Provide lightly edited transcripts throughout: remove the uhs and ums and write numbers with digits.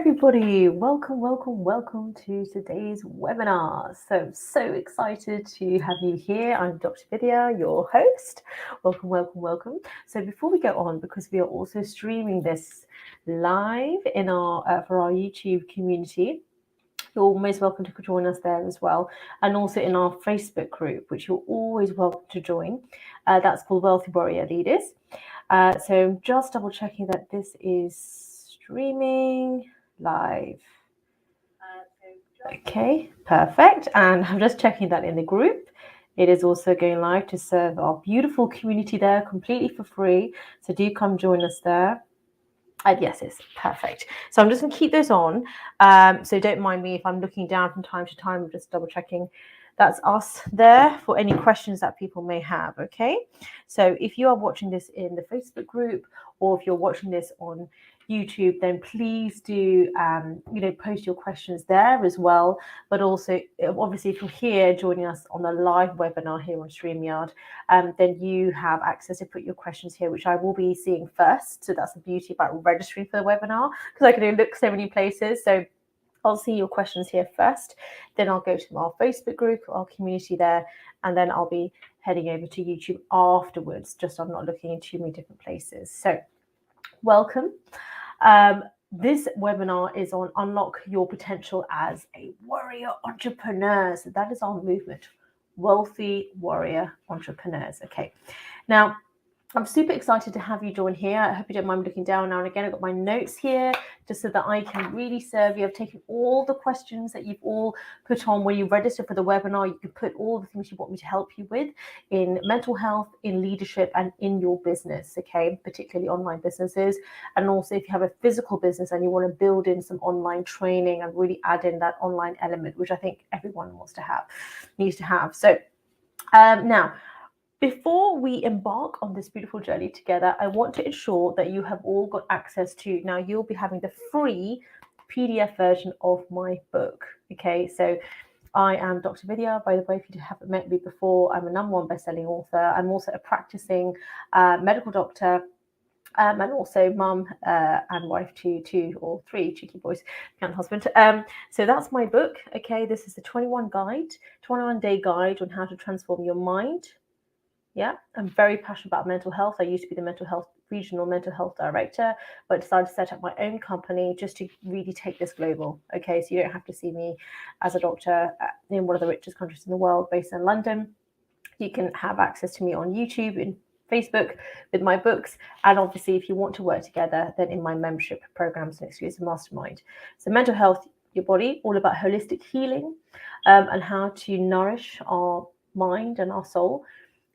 everybody, welcome to today's webinar. So excited to have you here. I'm Dr. Vidya, your host. Welcome. So before we go on, because we are also streaming this live in our for our YouTube community, you're most welcome to join us there as well, and also in our Facebook group, which you're always welcome to join. That's called Wealthy Warrior Leaders. So just double checking that this is streaming live. Okay, perfect. And I'm just checking that in the group. It is also going live to serve our beautiful community there completely for free. So do come join us there. Yes, it's perfect. So I'm just going to keep those on. So don't mind me if I'm looking down from time to time. I'm just double checking. That's us there for any questions that people may have. Okay. So if you are watching this in the Facebook group, or if you're watching this on YouTube, then please do, post your questions there as well. But also, obviously, if you're here joining us on the live webinar here on StreamYard, then you have access to put your questions here, which I will be seeing first. So that's the beauty about registering for the webinar, because I can look so many places. So I'll see your questions here first, then I'll go to our Facebook group, our community there, and then I'll be heading over to YouTube afterwards, just so I'm not looking in too many different places. So welcome. This webinar is on Unlock Your Potential as a Warrior Entrepreneur. So that is our movement, Wealthy Warrior Entrepreneurs. Okay, now I'm super excited to have you join here. I hope you don't mind looking down now and again. I've got my notes here just so that I can really serve you. I've taken all the questions that you've all put on when you register for the webinar. You can put all the things you want me to help you with in mental health, in leadership, and in your business, okay, particularly online businesses. And also if you have a physical business and you want to build in some online training and really add in that online element, which I think everyone needs to have. So now, before we embark on this beautiful journey together, I want to ensure that you have all got access to, now you'll be having the free PDF version of my book. Okay, so I am Dr. Vidya, by the way, if you haven't met me before. I'm a #1 best-selling author. I'm also a practicing medical doctor, and also mum and wife to 2 or 3 cheeky boys, and husband. So that's my book. Okay, this is the 21-day guide on how to transform your mind. Yeah, I'm very passionate about mental health. I used to be the regional mental health director, but decided to set up my own company just to really take this global. Okay, so you don't have to see me as a doctor in one of the richest countries in the world based in London. You can have access to me on YouTube, in Facebook, with my books. And obviously, if you want to work together, then in my membership programs and exclusive mastermind. So mental health, your body, all about holistic healing, and how to nourish our mind and our soul,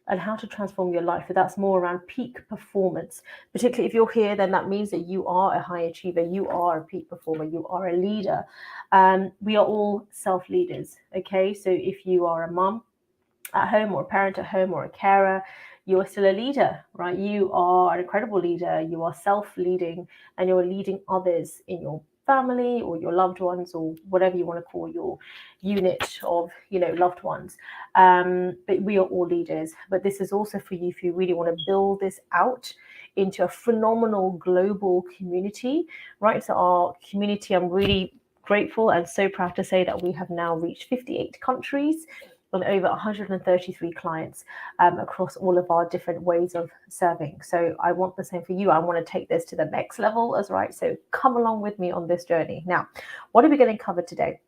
and how to transform your life. So that's more around peak performance. Particularly if you're here, then that means that you are a high achiever, you are a peak performer, you are a leader. We are all self-leaders, okay? So if you are a mum at home, or a parent at home, or a carer, you are still a leader, right? You are an incredible leader. You are self-leading, and you're leading others in your family or your loved ones, or whatever you want to call your unit of, loved ones. But we are all leaders. But this is also for you if you really want to build this out into a phenomenal global community, right? So our community, I'm really grateful and so proud to say that we have now reached 58 countries and over 133 clients across all of our different ways of serving. So I want the same for you. I want to take this to the next level as right. So come along with me on this journey. Now, what are we going to cover today?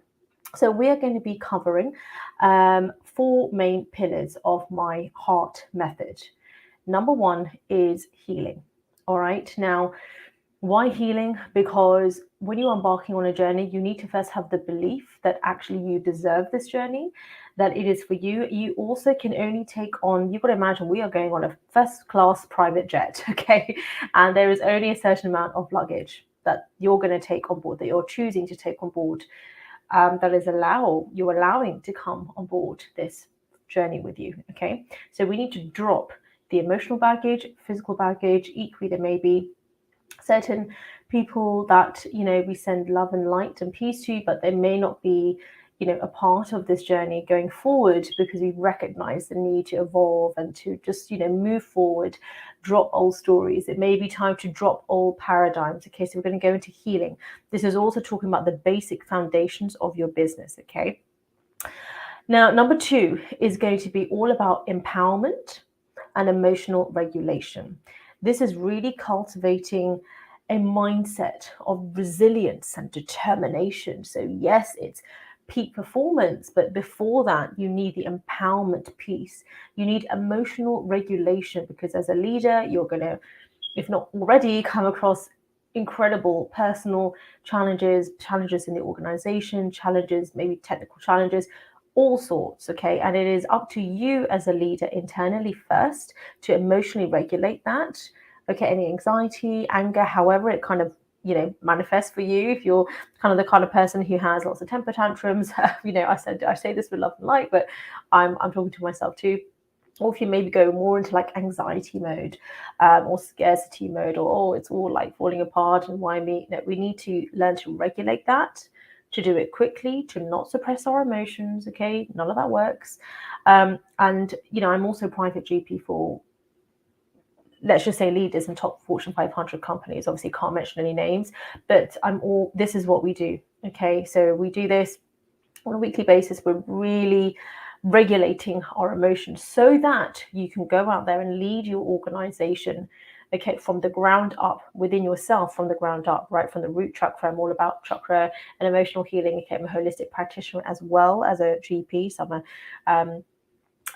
So we are going to be covering 4 main pillars of my heart method. Number 1 is healing. All right. Now, why healing? Because when you're embarking on a journey, you need to first have the belief that actually you deserve this journey, that it is for you. You also can only take on, you've got to imagine we are going on a first-class private jet, okay? And there is only a certain amount of luggage that you're going to take on board, that you're choosing to take on board, that is you're allowing to come on board this journey with you, okay? So we need to drop the emotional baggage, physical baggage. Equally, there may be certain people that we send love and light and peace to, but they may not be a part of this journey going forward, because we recognize the need to evolve and to just, move forward, drop old stories. It may be time to drop old paradigms. Okay, so we're going to go into healing. This is also talking about the basic foundations of your business. Okay. Now, number 2 is going to be all about empowerment and emotional regulation. This is really cultivating a mindset of resilience and determination. So, yes, it's peak performance, but before that, you need the empowerment piece. You need emotional regulation, because as a leader, you're going to, if not already, come across incredible personal challenges in the organization, challenges, maybe technical challenges, all sorts. Okay, and it is up to you as a leader internally first to emotionally regulate that. Okay, any anxiety, anger, however it kind of manifests for you. If you're kind of the kind of person who has lots of temper tantrums, I say this with love and light, but I'm talking to myself too. Or if you maybe go more into like anxiety mode, or scarcity mode, or it's all like falling apart and why me? No, we need to learn to regulate that, to do it quickly, to not suppress our emotions. Okay, none of that works. And I'm also private GP for, let's just say, leaders in top Fortune 500 companies. Obviously, can't mention any names, but this is what we do. Okay, so we do this on a weekly basis. We're really regulating our emotions so that you can go out there and lead your organization, okay, from the ground up, within yourself, from the ground up, right, from the root chakra. I'm all about chakra and emotional healing. Okay, I'm a holistic practitioner as well as a GP, so I'm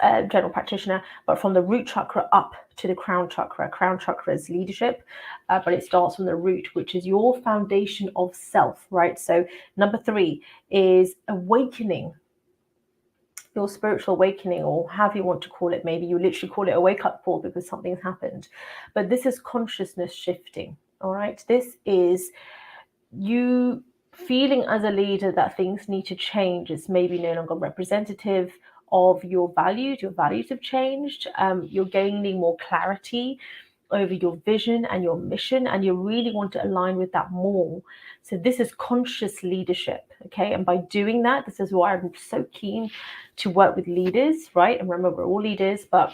a general practitioner, but from the root chakra up to the crown chakra. Crown chakra is leadership, but it starts from the root, which is your foundation of self, right? So number 3 is awakening, your spiritual awakening, or however you want to call it. Maybe you literally call it a wake-up call because something's happened, but this is consciousness shifting. All right, this is you feeling as a leader that things need to change. It's maybe no longer representative of your values. Your values have changed. You're gaining more clarity over your vision and your mission, and you really want to align with that more. So this is conscious leadership. Okay, and by doing that, this is why I'm so keen to work with leaders, right? And remember, we're all leaders, but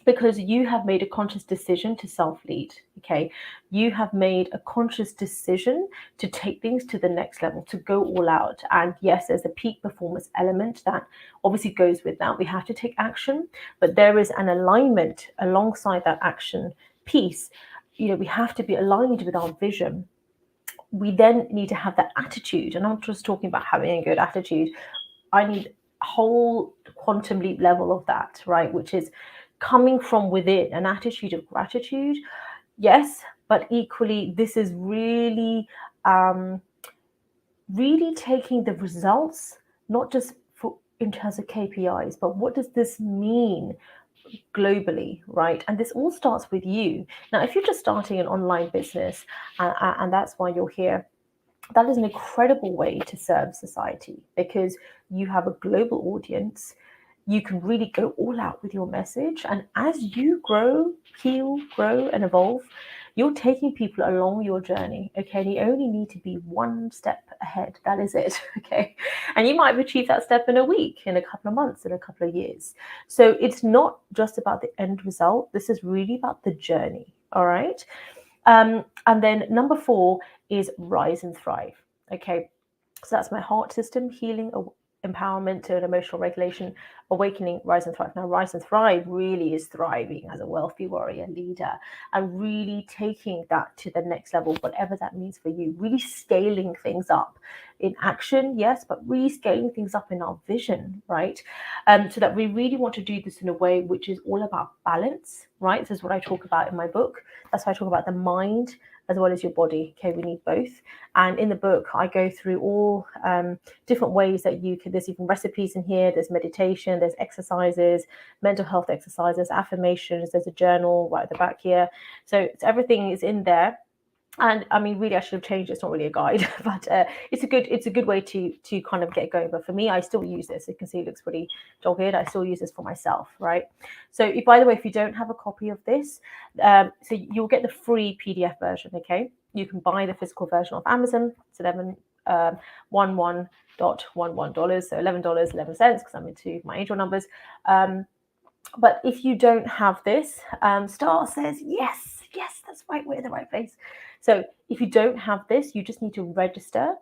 because you have made a conscious decision to self-lead. Okay, you have made a conscious decision to take things to the next level, to go all out. And yes, there's a peak performance element that obviously goes with that. We have to take action, but there is an alignment alongside that action piece. We have to be aligned with our vision. We then need to have that attitude, and I'm not just talking about having a good attitude. I need a whole quantum leap level of that, right? Which is coming from within, an attitude of gratitude. Yes, but equally, this is really, really taking the results, not just in terms of KPIs, but what does this mean globally, right? And this all starts with you. Now, if you're just starting an online business, and that's why you're here, that is an incredible way to serve society, because you have a global audience. You can really go all out with your message. And as you grow, heal, grow, and evolve, you're taking people along your journey. Okay, and you only need to be one step ahead. That is it. Okay, and you might achieve that step in a week, in a couple of months, in a couple of years. So it's not just about the end result. This is really about the journey. All right. And then number 4 is rise and thrive. Okay, so that's my heart system, healing, empowerment, and emotional regulation, awakening, rise and thrive. Now, rise and thrive really is thriving as a wealthy warrior leader, and really taking that to the next level, whatever that means for you. Really scaling things up in action, yes, but really scaling things up in our vision, right? So that we really want to do this in a way which is all about balance, right? This is what I talk about in my book. That's why I talk about the mind as well as your body. Okay, we need both. And in the book, I go through all different ways that you can, there's even recipes in here, there's meditation, there's exercises, mental health exercises, affirmations, there's a journal right at the back here. So everything is in there. And I mean, really, I should have changed it. It's not really a guide, but it's a good way to kind of get going. But for me, I still use this. You can see it looks pretty dog eared. I still use this for myself, right? So, by the way, if you don't have a copy of this, so you'll get the free PDF version. Okay, you can buy the physical version off Amazon. It's $11.11, so $11.11, because I'm into my angel numbers. But if you don't have this, Star says, yes, that's right, we're in the right place. So if you don't have this, you just need to register,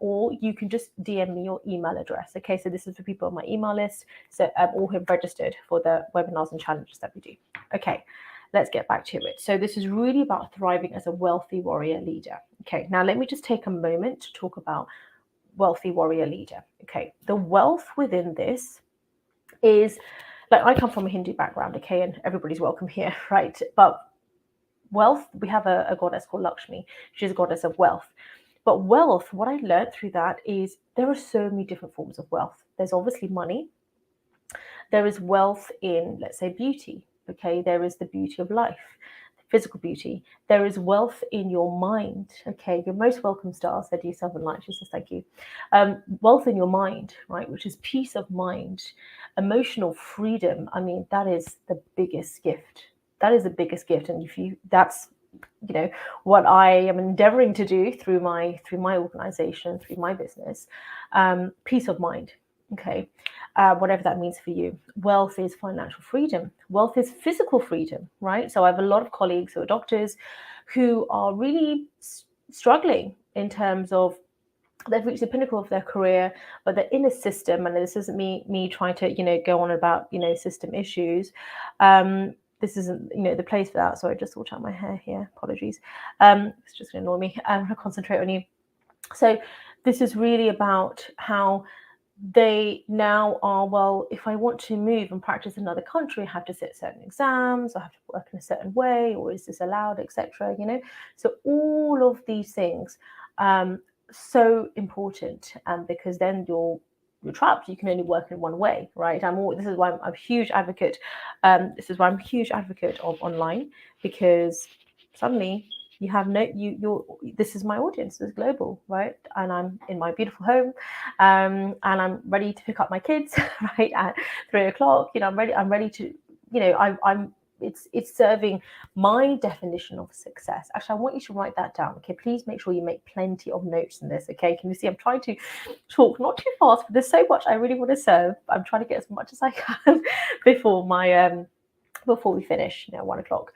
or you can just DM me your email address. Okay, so this is for people on my email list, so all who have registered for the webinars and challenges that we do. Okay, let's get back to it. So this is really about thriving as a wealthy warrior leader. Okay, now let me just take a moment to talk about wealthy warrior leader. Okay, the wealth within this is, like, I come from a Hindu background, okay, and everybody's welcome here, right? But wealth, we have a goddess called Lakshmi. She's a goddess of wealth. But wealth, what I learned through that is there are so many different forms of wealth. There's obviously money. There is wealth in, let's say, beauty, okay? There is the beauty of life, physical beauty. There is wealth in your mind, okay? You're most welcome, Star, said you seven light. She says, thank you. Wealth in your mind, right? Which is peace of mind, emotional freedom. I mean, that is the biggest gift. That is the biggest gift. And that's, what I am endeavoring to do through my organization, through my business, peace of mind. Okay, whatever that means for you. Wealth is financial freedom. Wealth is physical freedom, right? So I have a lot of colleagues who are doctors who are really struggling in terms of they've reached the pinnacle of their career, but they're in a system, and this isn't me trying to go on about system issues. This isn't the place for that. Sorry, just sort out my hair here. Apologies. It's just going to annoy me. I'm going to concentrate on you. So this is really about how they now are, well, if I want to move and practice in another country, I have to sit certain exams, I have to work in a certain way, or is this allowed, etc. So all of these things, so important, because then you're trapped. You can only work in one way, right? This is why I'm a huge advocate. This is why I'm a huge advocate of online, because suddenly you have this is my audience, is global, right? And I'm in my beautiful home, and I'm ready to pick up my kids right at 3:00. I'm ready to, it's serving my definition of success. Actually, I want you to write that down. Okay, please make sure you make plenty of notes in this. Okay, can you see I'm trying to talk not too fast, but there's so much I really want to serve. I'm trying to get as much as I can before we finish 1:00.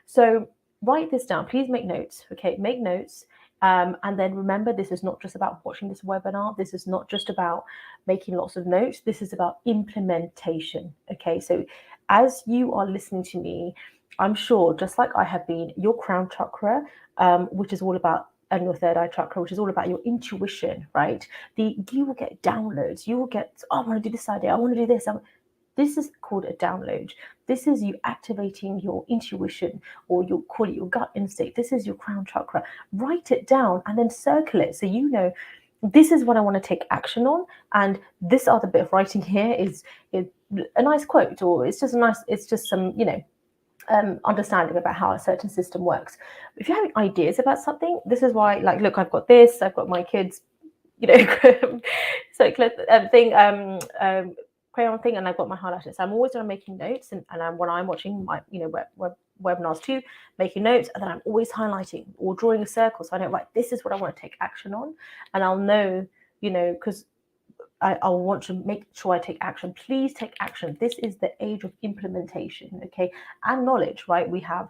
So write this down. Please make notes. Okay, make notes. And then remember, this is not just about watching this webinar. This is not just about making lots of notes. This is about implementation. Okay, so as you are listening to me, I'm sure, just like I have been, your crown chakra, which is all about, and your third eye chakra, which is all about your intuition, right? You will get downloads. You will get, I want to do this idea. I want to do this. This is called a download. This is you activating your intuition, or you'll call it your gut instinct. This is your crown chakra. Write it down and then circle it, so this is what I want to take action on. And this other bit of writing here is a nice quote, or it's just some understanding about how a certain system works. If you're having ideas about something, this is why, like, look, I've got this, I've got my kids, circular thing, crayon thing, and I've got my highlighters. So I'm always making notes, and when I'm watching my webinars too, making notes, and then I'm always highlighting or drawing a circle, so I know, right, this is what I want to take action on, and I'll know, because I'll want to make sure I take action. Please take action. This is the age of implementation, okay, and knowledge, right? We have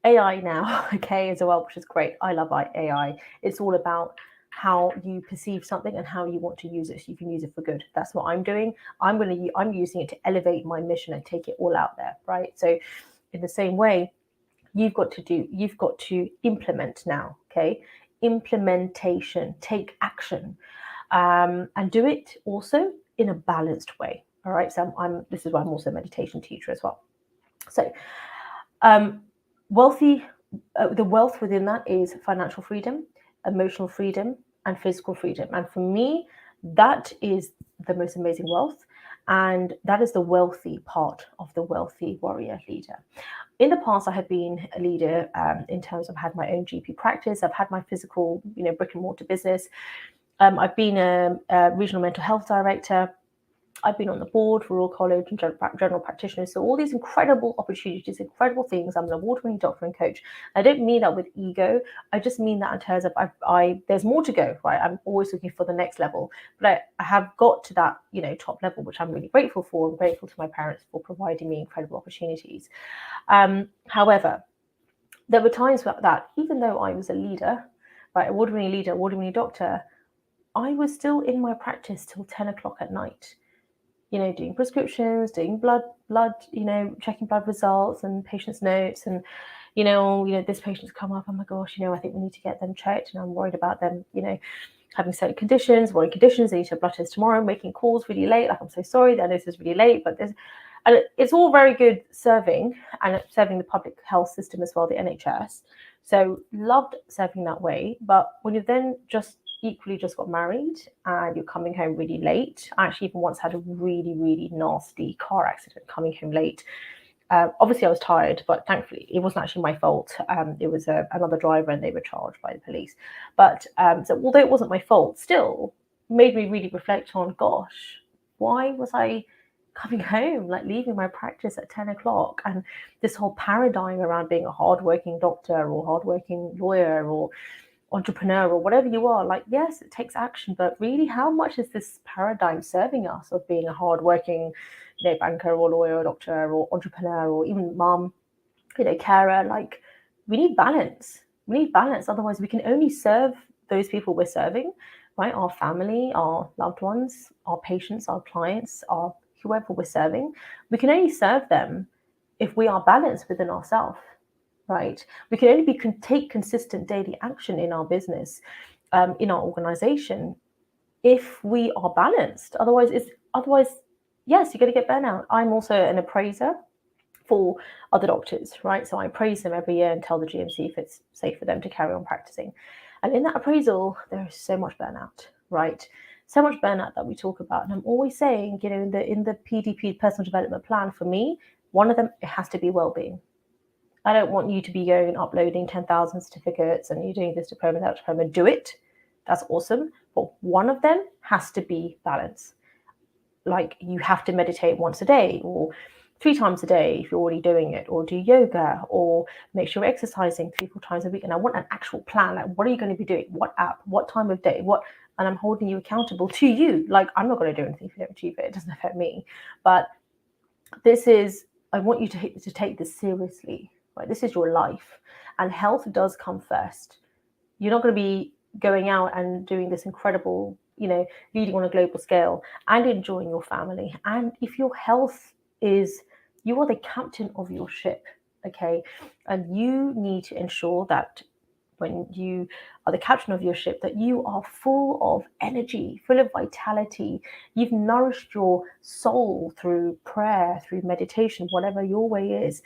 AI now, okay, as well, which is great. I love AI. It's all about how you perceive something and how you want to use it, so you can use it for good. That's what I'm doing. I'm using it to elevate my mission and take it all out there, right? So in the same way, you've got to implement now, okay? Implementation, take action, and do it also in a balanced way. All right. So this is why I'm also a meditation teacher as well. So the wealth within that is financial freedom, emotional freedom, and physical freedom. And for me, that is the most amazing wealth. And that is the wealthy part of the wealthy warrior leader. In the past, I have been a leader in terms of had my own GP practice. I've had my physical, brick and mortar business. I've been a regional mental health director. I've been on the board for Royal College and general practitioners. So all these incredible opportunities, incredible things. I'm an award-winning doctor and coach. I don't mean that with ego. I just mean that in terms of there's more to go, right? I'm always looking for the next level. But I have got to that, top level, which I'm really grateful for. I'm grateful to my parents for providing me incredible opportunities. However, there were times that even though I was a leader, right, award-winning leader, award-winning doctor, I was still in my practice till 10 o'clock at night, doing prescriptions, doing blood, checking blood results and patients' notes. And, this patient's come up, oh my gosh, I think we need to get them checked. And I'm worried about them, having certain conditions, worrying conditions. They need to have blood tests tomorrow. I'm making calls really late. Like, I'm so sorry. I know this is really late, but it's all very good serving the public health system as well, the NHS. So loved serving that way. But when you then just got married and you're coming home really late. I actually even once had a really, really nasty car accident coming home late. Obviously, I was tired, but thankfully, it wasn't actually my fault. It was another driver and they were charged by the police. But so although it wasn't my fault, still made me really reflect on, gosh, why was I coming home, like leaving my practice at 10 o'clock? And this whole paradigm around being a hardworking doctor or hardworking lawyer or entrepreneur or whatever you are, like, yes, it takes action, but really, how much is this paradigm serving us of being a hardworking, banker or lawyer or doctor or entrepreneur or even mom, carer? Like, we need balance. Otherwise, we can only serve those people we're serving, right? Our family, our loved ones, our patients, our clients, our whoever we're serving. We can only serve them if we are balanced within ourselves. Right? We can only take consistent daily action in our business, in our organization, if we are balanced. Otherwise, yes, you're going to get burnout. I'm also an appraiser for other doctors, right? So I appraise them every year and tell the GMC if it's safe for them to carry on practicing. And in that appraisal, there is so much burnout, right? So much burnout that we talk about. And I'm always saying, in the PDP, personal development plan, for me, one of them, it has to be well-being. I don't want you to be going and uploading 10,000 certificates and you're doing this diploma, that diploma. Do it. That's awesome. But one of them has to be balance. Like, you have to meditate once a day or 3 times a day if you're already doing it, or do yoga, or make sure you're exercising 3-4 times a week. And I want an actual plan. Like, what are you going to be doing? What app? What time of day? What? And I'm holding you accountable to you. Like, I'm not going to do anything if you don't achieve it. It doesn't affect me. But I want you to take this seriously. Right? This is your life, and health does come first. You're not going to be going out and doing this incredible, leading on a global scale and enjoying your family. And if your health you are the captain of your ship, okay? And you need to ensure that when you are the captain of your ship, that you are full of energy, full of vitality. You've nourished your soul through prayer, through meditation, whatever your way is.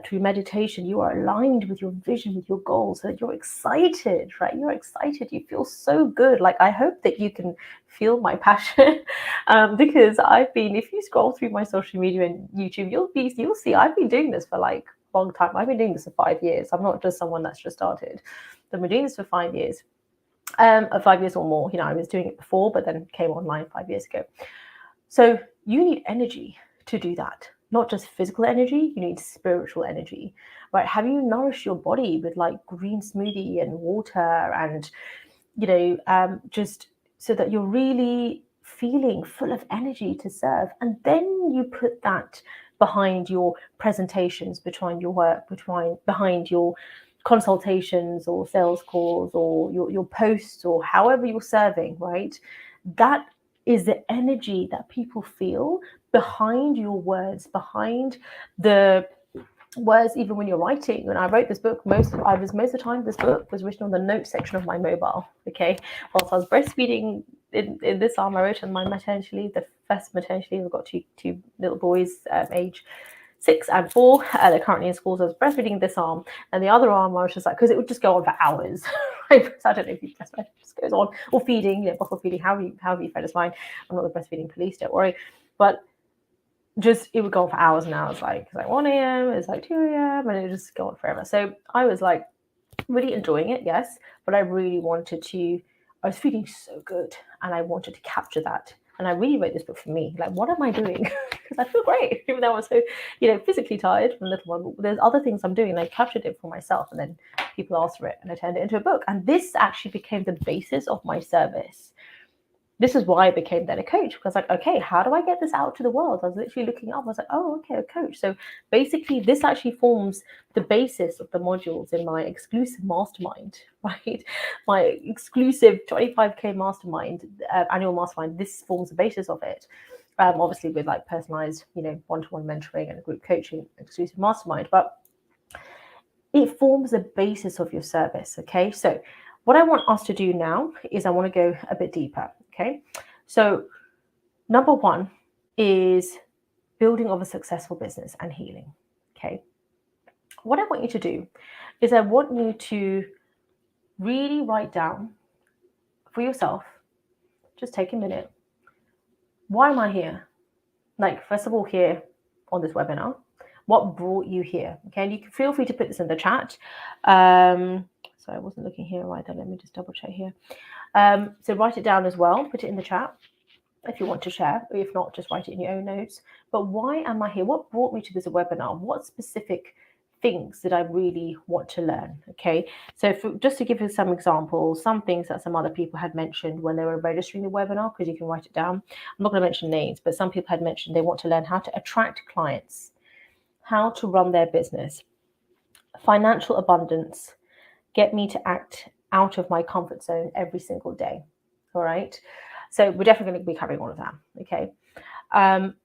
Through meditation, you are aligned with your vision, with your goals, so that you're excited, right? You're excited. You feel so good. Like, I hope that you can feel my passion, because if you scroll through my social media and YouTube, you'll see I've been doing this for like a long time. I've been doing this for 5 years. I'm not just someone that's just started. I've been doing this for 5 years, 5 years or more. I was doing it before, but then came online 5 years ago. So you need energy to do that. Not just physical energy, you need spiritual energy, right? Have you nourished your body with like green smoothie and water and, just so that you're really feeling full of energy to serve? And then you put that behind your presentations, behind your work, behind your consultations or sales calls or your posts or however you're serving, right? That is the energy that people feel behind your words, behind the words, even when you're writing. When I wrote this book, most of the time, this book was written on the notes section of my mobile, okay? Whilst I was breastfeeding in this arm, I wrote on my maternity leave, the first maternity leave. I've got two little boys, age 6 and 4. They're currently in school, so I was breastfeeding this arm, and the other arm I was just like, because it would just go on for hours. Right? So I don't know if you breastfeed, it just goes on, or feeding, bottle feeding, however you fed is fine. I'm not the breastfeeding police, don't worry. But just, it would go on for hours and hours. It's like 1 a.m, it's like 2 a.m, and it would just go on forever. So I was like really enjoying it, yes, but I really wanted to. I was feeling so good, and I wanted to capture that And I really wrote this book for me. Like, what am I doing? Because I feel great, even though I was so, physically tired from the little one. But there's other things I'm doing. And I captured it for myself, and then people asked for it, and I turned it into a book. And this actually became the basis of my service. This is why I became then a coach, because like, okay, how do I get this out to the world? I was literally looking up. I was like, oh, okay, a coach. So basically, this actually forms the basis of the modules in my exclusive mastermind, right? My exclusive 25K mastermind, annual mastermind. This forms the basis of it. Obviously, with like personalized, one-to-one mentoring and group coaching, exclusive mastermind. But it forms the basis of your service. Okay, so what I want us to do now is I want to go a bit deeper. Okay, so number one is building of a successful business and healing. Okay, what I want you to do is I want you to really write down for yourself, just take a minute, why am I here? Like, first of all, here on this webinar, what brought you here? Okay, and you can feel free to put this in the chat. So I wasn't looking here right then. Let me just double check here. So write it down as well. Put it in the chat if you want to share. Or if not, just write it in your own notes. But why am I here? What brought me to this webinar? What specific things that I really want to learn? Okay, so just to give you some examples, some things that some other people had mentioned when they were registering the webinar, because you can write it down. I'm not going to mention names, but some people had mentioned they want to learn how to attract clients, how to run their business, financial abundance, get me to act out of my comfort zone every single day. All right. So we're definitely going to be covering all of that. Okay.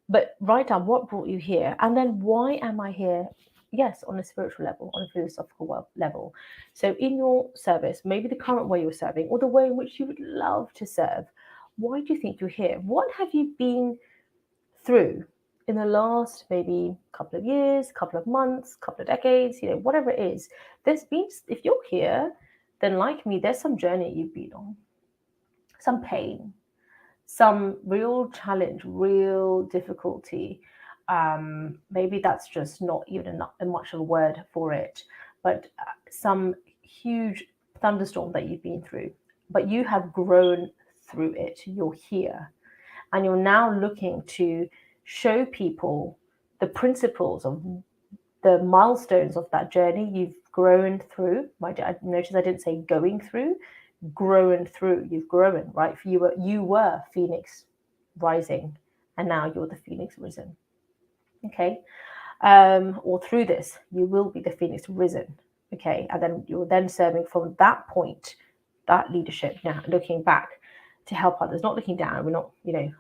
But write down what brought you here, and then why am I here? Yes, on a spiritual level, on a philosophical level. So in your service, maybe the current way you're serving, or the way in which you would love to serve, why do you think you're here? What have you been through in the last maybe couple of years, couple of months, couple of decades, whatever it is? There's been, if you're here, then like me, there's some journey you've been on, some pain, some real challenge, real difficulty. Maybe that's just not even much of a word for it, but some huge thunderstorm that you've been through, but you have grown through it. You're here, and you're now looking to show people the principles of the milestones of that journey you've grown through. I notice I didn't say going through, grown through. You've grown, right? You were Phoenix rising, and now you're the Phoenix risen. Okay, or through this, you will be the Phoenix risen. Okay, and then you're then serving from that point, that leadership. Now looking back to help others, not looking down. We're not,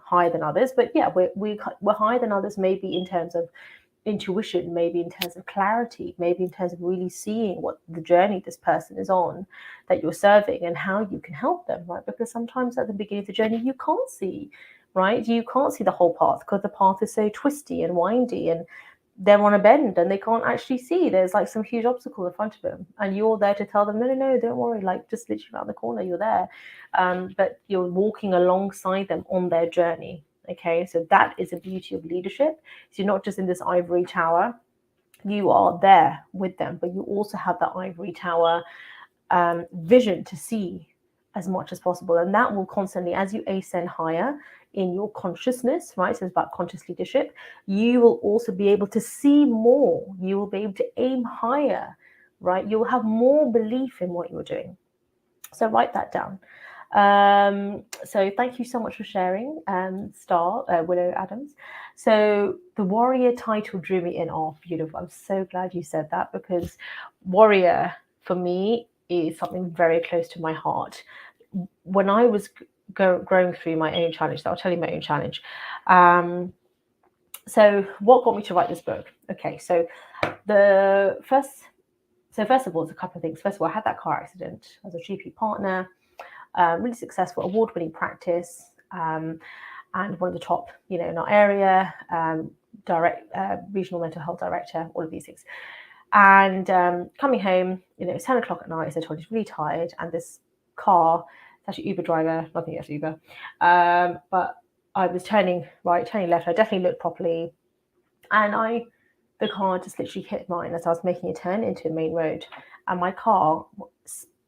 higher than others, but yeah, we're higher than others. Maybe in terms of intuition, maybe in terms of clarity, maybe in terms of really seeing what the journey this person is on that you're serving and how you can help them, right? Because sometimes at the beginning of the journey you can't see, right? You can't see the whole path because the path is so twisty and windy, and they're on a bend and they can't actually see there's like some huge obstacle in front of them, and you're there to tell them, no, don't worry, like just literally around the corner, you're there. But you're walking alongside them on their journey. Okay, so that is the beauty of leadership. So you're not just in this ivory tower, you are there with them, but you also have that ivory tower vision to see as much as possible. And that will constantly, as you ascend higher in your consciousness, right? So it's about conscious leadership. You will also be able to see more. You will be able to aim higher, right? You'll have more belief in what you're doing. So write that down. So thank you so much for sharing, Willow Adams. So the warrior title drew me in. Oh, beautiful. I'm so glad you said that, because warrior for me is something very close to my heart. When I was growing through my own challenge, so I'll tell you my own challenge. So what got me to write this book? Okay, so first of all, there's a couple of things. First of all, I had that car accident. I was a GP partner, really successful, award-winning practice, and one of the top, in our area, regional mental health director, all of these things. And coming home, it's 10 o'clock at night, as I told you, really tired, and this car, it's actually Uber driver, nothing against Uber, but I was turning right, turning left. I definitely looked properly, and the car just literally hit mine as I was making a turn into a main road, and my car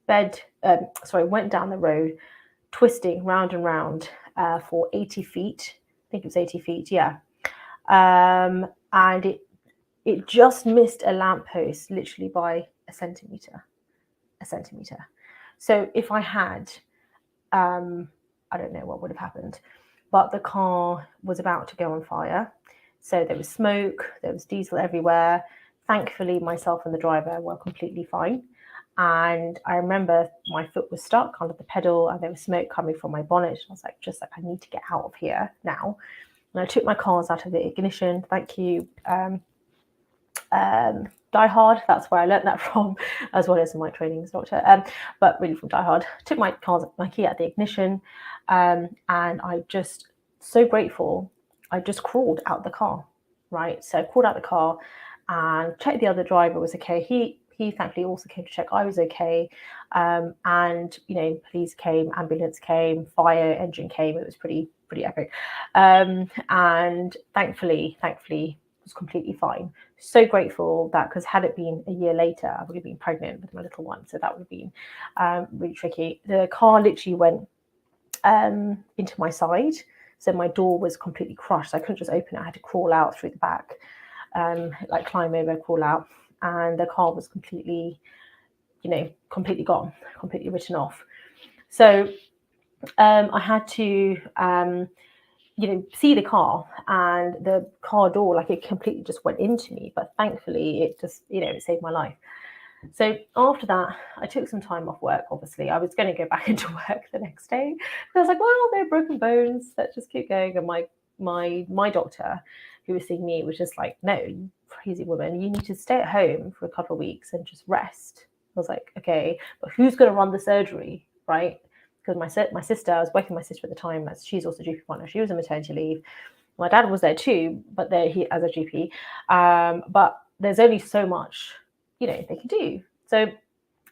went down the road, twisting round and round, for 80 feet. I think it was 80 feet, yeah. And it just missed a lamppost literally by a centimetre. So if I had, I don't know what would have happened, but the car was about to go on fire. So there was smoke, there was diesel everywhere. Thankfully, myself and the driver were completely fine. And I remember my foot was stuck under the pedal and there was smoke coming from my bonnet. I was like, I need to get out of here now. And I took my cars out of the ignition. Thank you. Die Hard, that's where I learned that from, as well as my training as a doctor, but really from Die Hard. Took my key out of the ignition, and I just, so grateful, I just crawled out the car, right? So I crawled out the car and checked the other driver was okay. He thankfully also came to check I was okay, and police came, ambulance came, fire engine came. It was pretty epic, and thankfully was completely fine. So grateful that, because had it been a year later, I would have been pregnant with my little one. So that would have been really tricky. The car literally went into my side. So my door was completely crushed. So I couldn't just open it. I had to crawl out through the back, like climb over, crawl out. And the car was completely gone, completely written off. So I had to see the car, and the car door, like, it completely just went into me. But thankfully, it just, it saved my life. So after that, I took some time off work. Obviously, I was going to go back into work the next day. But I was like, well, they're broken bones. Let's just keep going. And my doctor, who was seeing me, was just like, no, you crazy woman, you need to stay at home for a couple of weeks and just rest. I was like, okay, but who's going to run the surgery, right? Because my sister, I was working with my sister at the time, as she's also a GP partner. She was on maternity leave. My dad was there too, but he as a GP. But there's only so much, they can do. So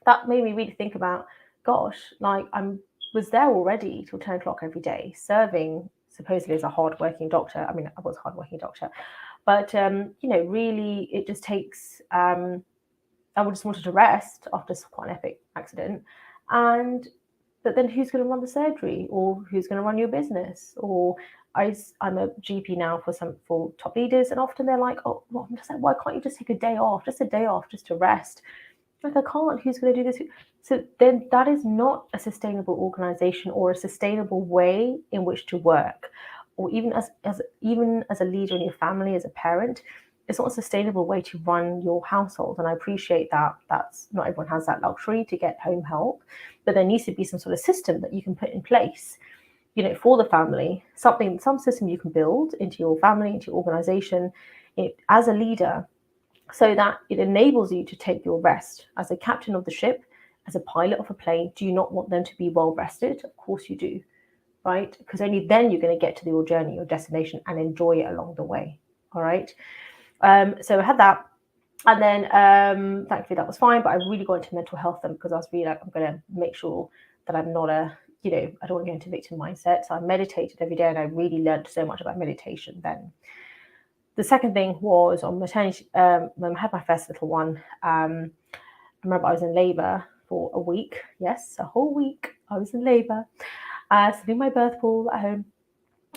that made me really think about, gosh, like, I was there already till 10 o'clock every day, serving supposedly as a hardworking doctor. I mean, I was a hardworking doctor, but really, it just takes. I just wanted to rest after quite an epic accident, but then who's going to run the surgery, or who's going to run your business? Or I'm a GP now for top leaders, and often they're like, oh, well, I'm just like, why can't you just take a day off, just to rest? Like, I can't. Who's going to do this? So then that is not a sustainable organization or a sustainable way in which to work, or even as a leader in your family, as a parent. It's not a sustainable way to run your household. And I appreciate that that's not everyone has that luxury to get home help, but there needs to be some sort of system that you can put in place, for the family, some system you can build into your family, into your organization, as a leader, so that it enables you to take your rest. As a captain of the ship, as a pilot of a plane, do you not want them to be well rested? Of course you do, right? Because only then you're going to get to your journey, your destination, and enjoy it along the way. All right. So I had that, and then thankfully that was fine. But I really got into mental health then, because I was really like, I'm going to make sure that I'm not I don't want to go into victim mindset. So I meditated every day, and I really learned so much about meditation then. The second thing was on maternity, when I had my first little one. I remember I was in labour for a week. Yes, a whole week I was in labour, sitting in my birth pool at home.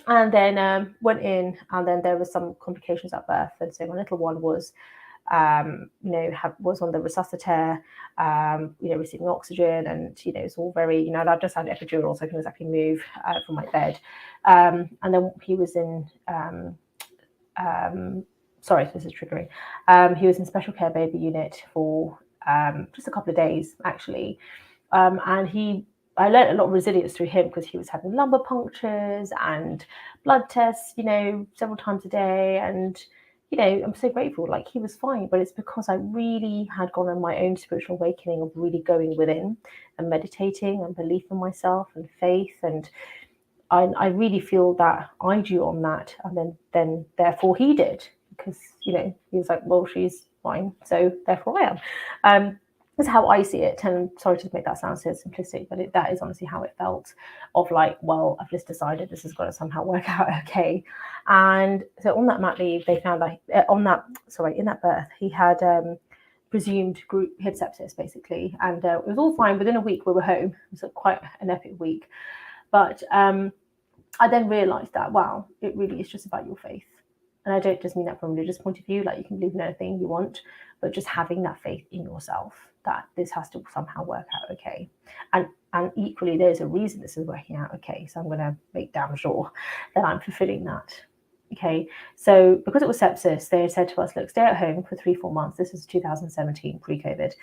And then went in, and then there was some complications at birth. And so my little one was, was on the resuscitator, receiving oxygen, and it's all very, I just had an epidural, so I couldn't exactly move from my bed. And then he was in, sorry, this is triggering. He was in special care baby unit for just a couple of days actually, and I learned a lot of resilience through him, because he was having lumbar punctures and blood tests, several times a day. And, I'm so grateful. Like, he was fine, but it's because I really had gone on my own spiritual awakening of really going within and meditating and belief in myself and faith. And I really feel that I drew on that. And then therefore he did, because, he was like, well, she's fine, so therefore I am. That's how I see it. And sorry to make that sound so simplistic, but that is honestly how it felt, of like, well, I've just decided this has got to somehow work out okay. And so on that mat leave, they found that in that birth, he had presumed he had sepsis basically. And it was all fine. Within a week we were home. It was quite an epic week. But I then realized that, wow, it really is just about your faith. And I don't just mean that from a religious point of view, like you can believe in anything you want, but just having that faith in yourself that this has to somehow work out okay. And equally, there's a reason this is working out okay. So I'm going to make damn sure that I'm fulfilling that. Okay. So because it was sepsis, they said to us, look, stay at home for 3-4 months. This is 2017, pre-COVID.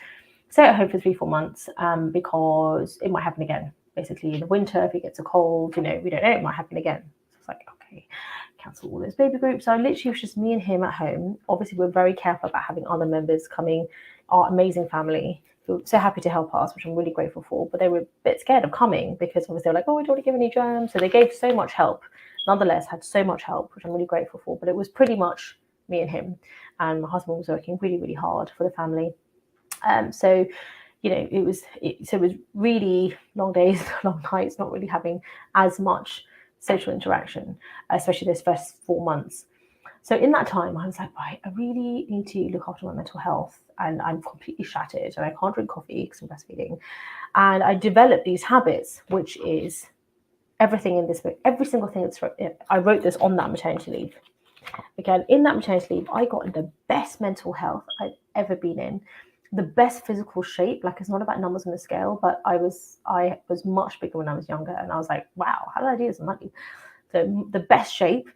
Stay at home for 3-4 months because it might happen again. Basically, in the winter, if it gets a cold, we don't know, it might happen again. So it's like, okay, cancel all those baby groups. So literally, it was just me and him at home. Obviously, we're very careful about having other members coming, our amazing family, who were so happy to help us, which I'm really grateful for. But they were a bit scared of coming because obviously they're like, oh, we don't want to give any germs. So they gave so much help. Nonetheless, had so much help, which I'm really grateful for. But it was pretty much me and him. And my husband was working really, really hard for the family. So it was really long days, long nights, not really having as much social interaction, especially those first 4 months. So in that time, I was like, right, I really need to look after my mental health, and I'm completely shattered, and I can't drink coffee because I'm breastfeeding. And I developed these habits, which is everything in this book, every single thing I wrote this on that maternity leave. Again, in that maternity leave, I got in the best mental health I've ever been in, the best physical shape. Like, it's not about numbers on the scale, but I was much bigger when I was younger, and I was like, wow, how did I do this? So the best shape,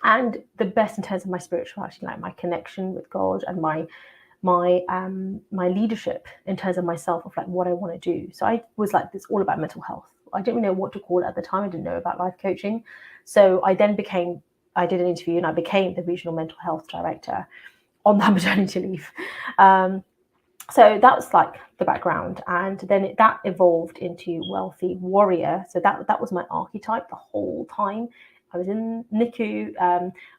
and the best in terms of my spirituality, like my connection with God, and my leadership in terms of myself, of like what I want to do. So I was like, it's all about mental health. I didn't know what to call it at the time. I didn't know about life coaching. So I did an interview, and I became the regional mental health director on that maternity leave. So that was like the background, and then that evolved into wealthy warrior. So that was my archetype the whole time. I was in NICU.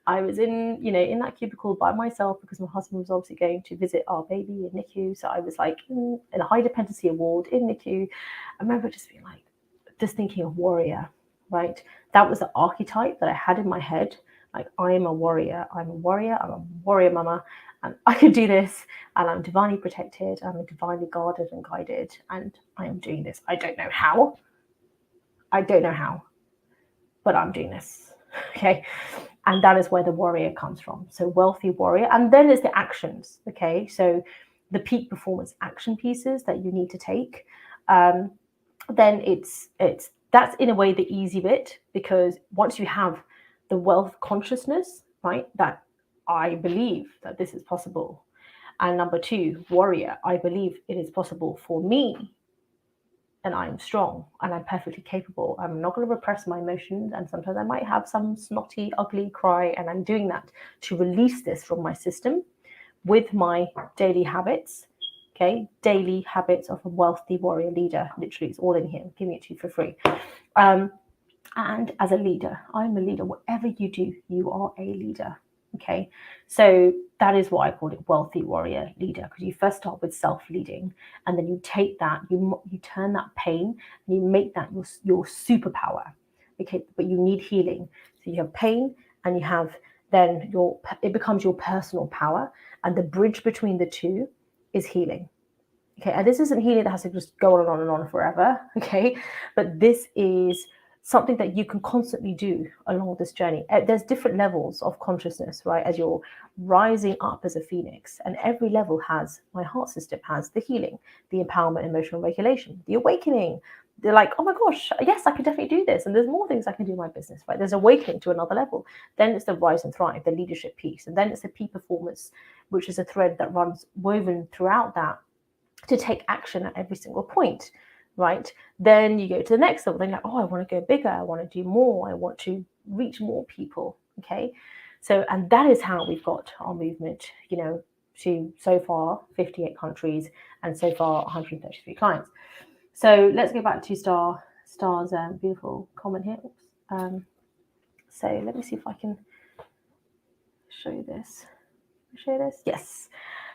I was in that cubicle by myself because my husband was obviously going to visit our baby in NICU. So I was like in a high dependency ward in NICU. I remember just thinking of warrior, right? That was the archetype that I had in my head. Like, I am a warrior. I'm a warrior mama, and I can do this, and I'm divinely protected. I'm divinely guarded and guided, and I am doing this. I don't know how, but I'm doing this. Okay. And that is where the warrior comes from. So wealthy warrior. And then there's the actions. Okay. So the peak performance action pieces that you need to take. Then that's in a way the easy bit, because once you have the wealth consciousness, right, that I believe that this is possible. And number 2, warrior, I believe it is possible for me, and I'm strong, and I'm perfectly capable. I'm not going to repress my emotions, and sometimes I might have some snotty, ugly cry, and I'm doing that to release this from my system with my daily habits. Okay, daily habits of a wealthy warrior leader. Literally, it's all in here. I'm giving it to you for free. And as a leader, I'm a leader. Whatever you do, you are a leader. Okay, so that is why I call it wealthy warrior leader, because you first start with self-leading, and then you take that, you turn that pain, and you make that your superpower. Okay, but you need healing. So you have pain, and you have then it becomes your personal power, and the bridge between the two is healing. Okay, and this isn't healing that has to just go on and on forever. Okay, but this is something that you can constantly do along this journey. There's different levels of consciousness, right? As you're rising up as a phoenix, and every level my heart system has the healing, the empowerment, emotional regulation, the awakening. They're like, oh my gosh, yes, I can definitely do this. And there's more things I can do in my business, right? There's awakening to another level. Then it's the rise and thrive, the leadership piece. And then it's the peak performance, which is a thread that runs woven throughout that to take action at every single point. Right, then you go to the next level. Then you're like, oh, I want to go bigger. I want to do more. I want to reach more people. Okay, so, and that is how we've got our movement, to so far 58 countries and so far 133 clients. So let's go back to Star's beautiful comment here. So let me see if I can show you this. Yes.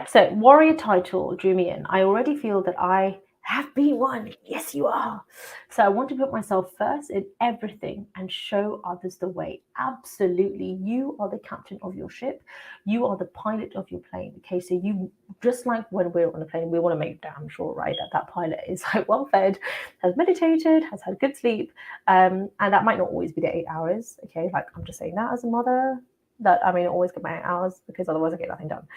So warrior title drew me in. I already feel that I Have been one. Yes, you are. So I want to put myself first in everything and show others the way. Absolutely. You are the captain of your ship. You are the pilot of your plane. Okay. So you, just like when we're on a plane, we want to make damn sure, right, that that pilot is like well fed, has meditated, has had good sleep. And that might not always be the 8 hours. Okay. Like I'm just saying that as a mother, that I mean, always get my 8 hours because otherwise I get nothing done.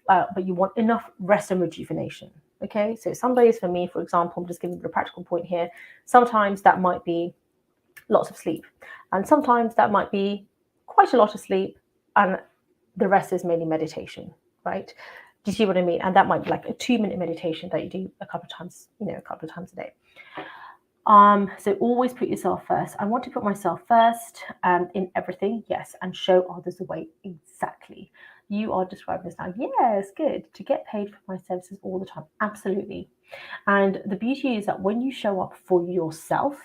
But you want enough rest and rejuvenation. Okay, so some days for me, for example, I'm just giving you a practical point here. Sometimes that might be lots of sleep, and sometimes that might be quite a lot of sleep, and the rest is mainly meditation, right? Do you see what I mean? And that might be like a 2-minute meditation that you do a couple of times, a couple of times a day. So always put yourself first. I want to put myself first in everything, yes, and show others the way. Exactly. You are describing this now. Yes, good. To get paid for my services all the time. Absolutely. And the beauty is that when you show up for yourself,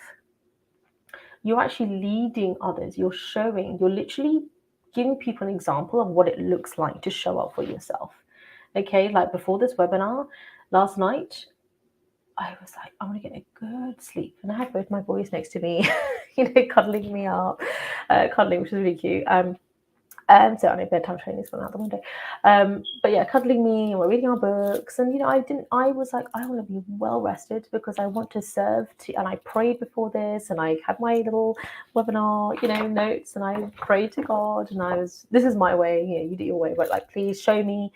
you're actually leading others. You're showing, you're literally giving people an example of what it looks like to show up for yourself. Okay, like before this webinar last night, I was like, I want to get a good sleep. And I had both my boys next to me, cuddling me up, cuddling, which was really cute. So I know bedtime training is gone out the window. But yeah, cuddling me, and we're reading our books. And I was like, I want to be well rested because I want to serve and I prayed before this, and I had my little webinar, notes, and I prayed to God, and this is my way, you do your way, but like, please show me,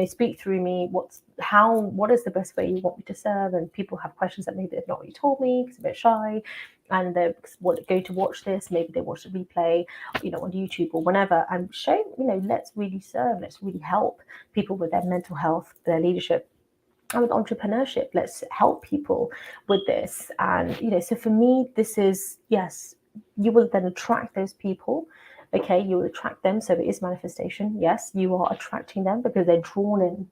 speak through me, what is the best way you want me to serve. And people have questions that maybe they've not really told me because they're a bit shy, and they're going to watch this, maybe they watch the replay, on YouTube or whenever, and show, let's really serve, let's really help people with their mental health, their leadership, and with entrepreneurship. Let's help people with this. And so for me, this is, yes, you will then attract those people. Okay, you will attract them. So it is manifestation. Yes, you are attracting them because they're drawn in.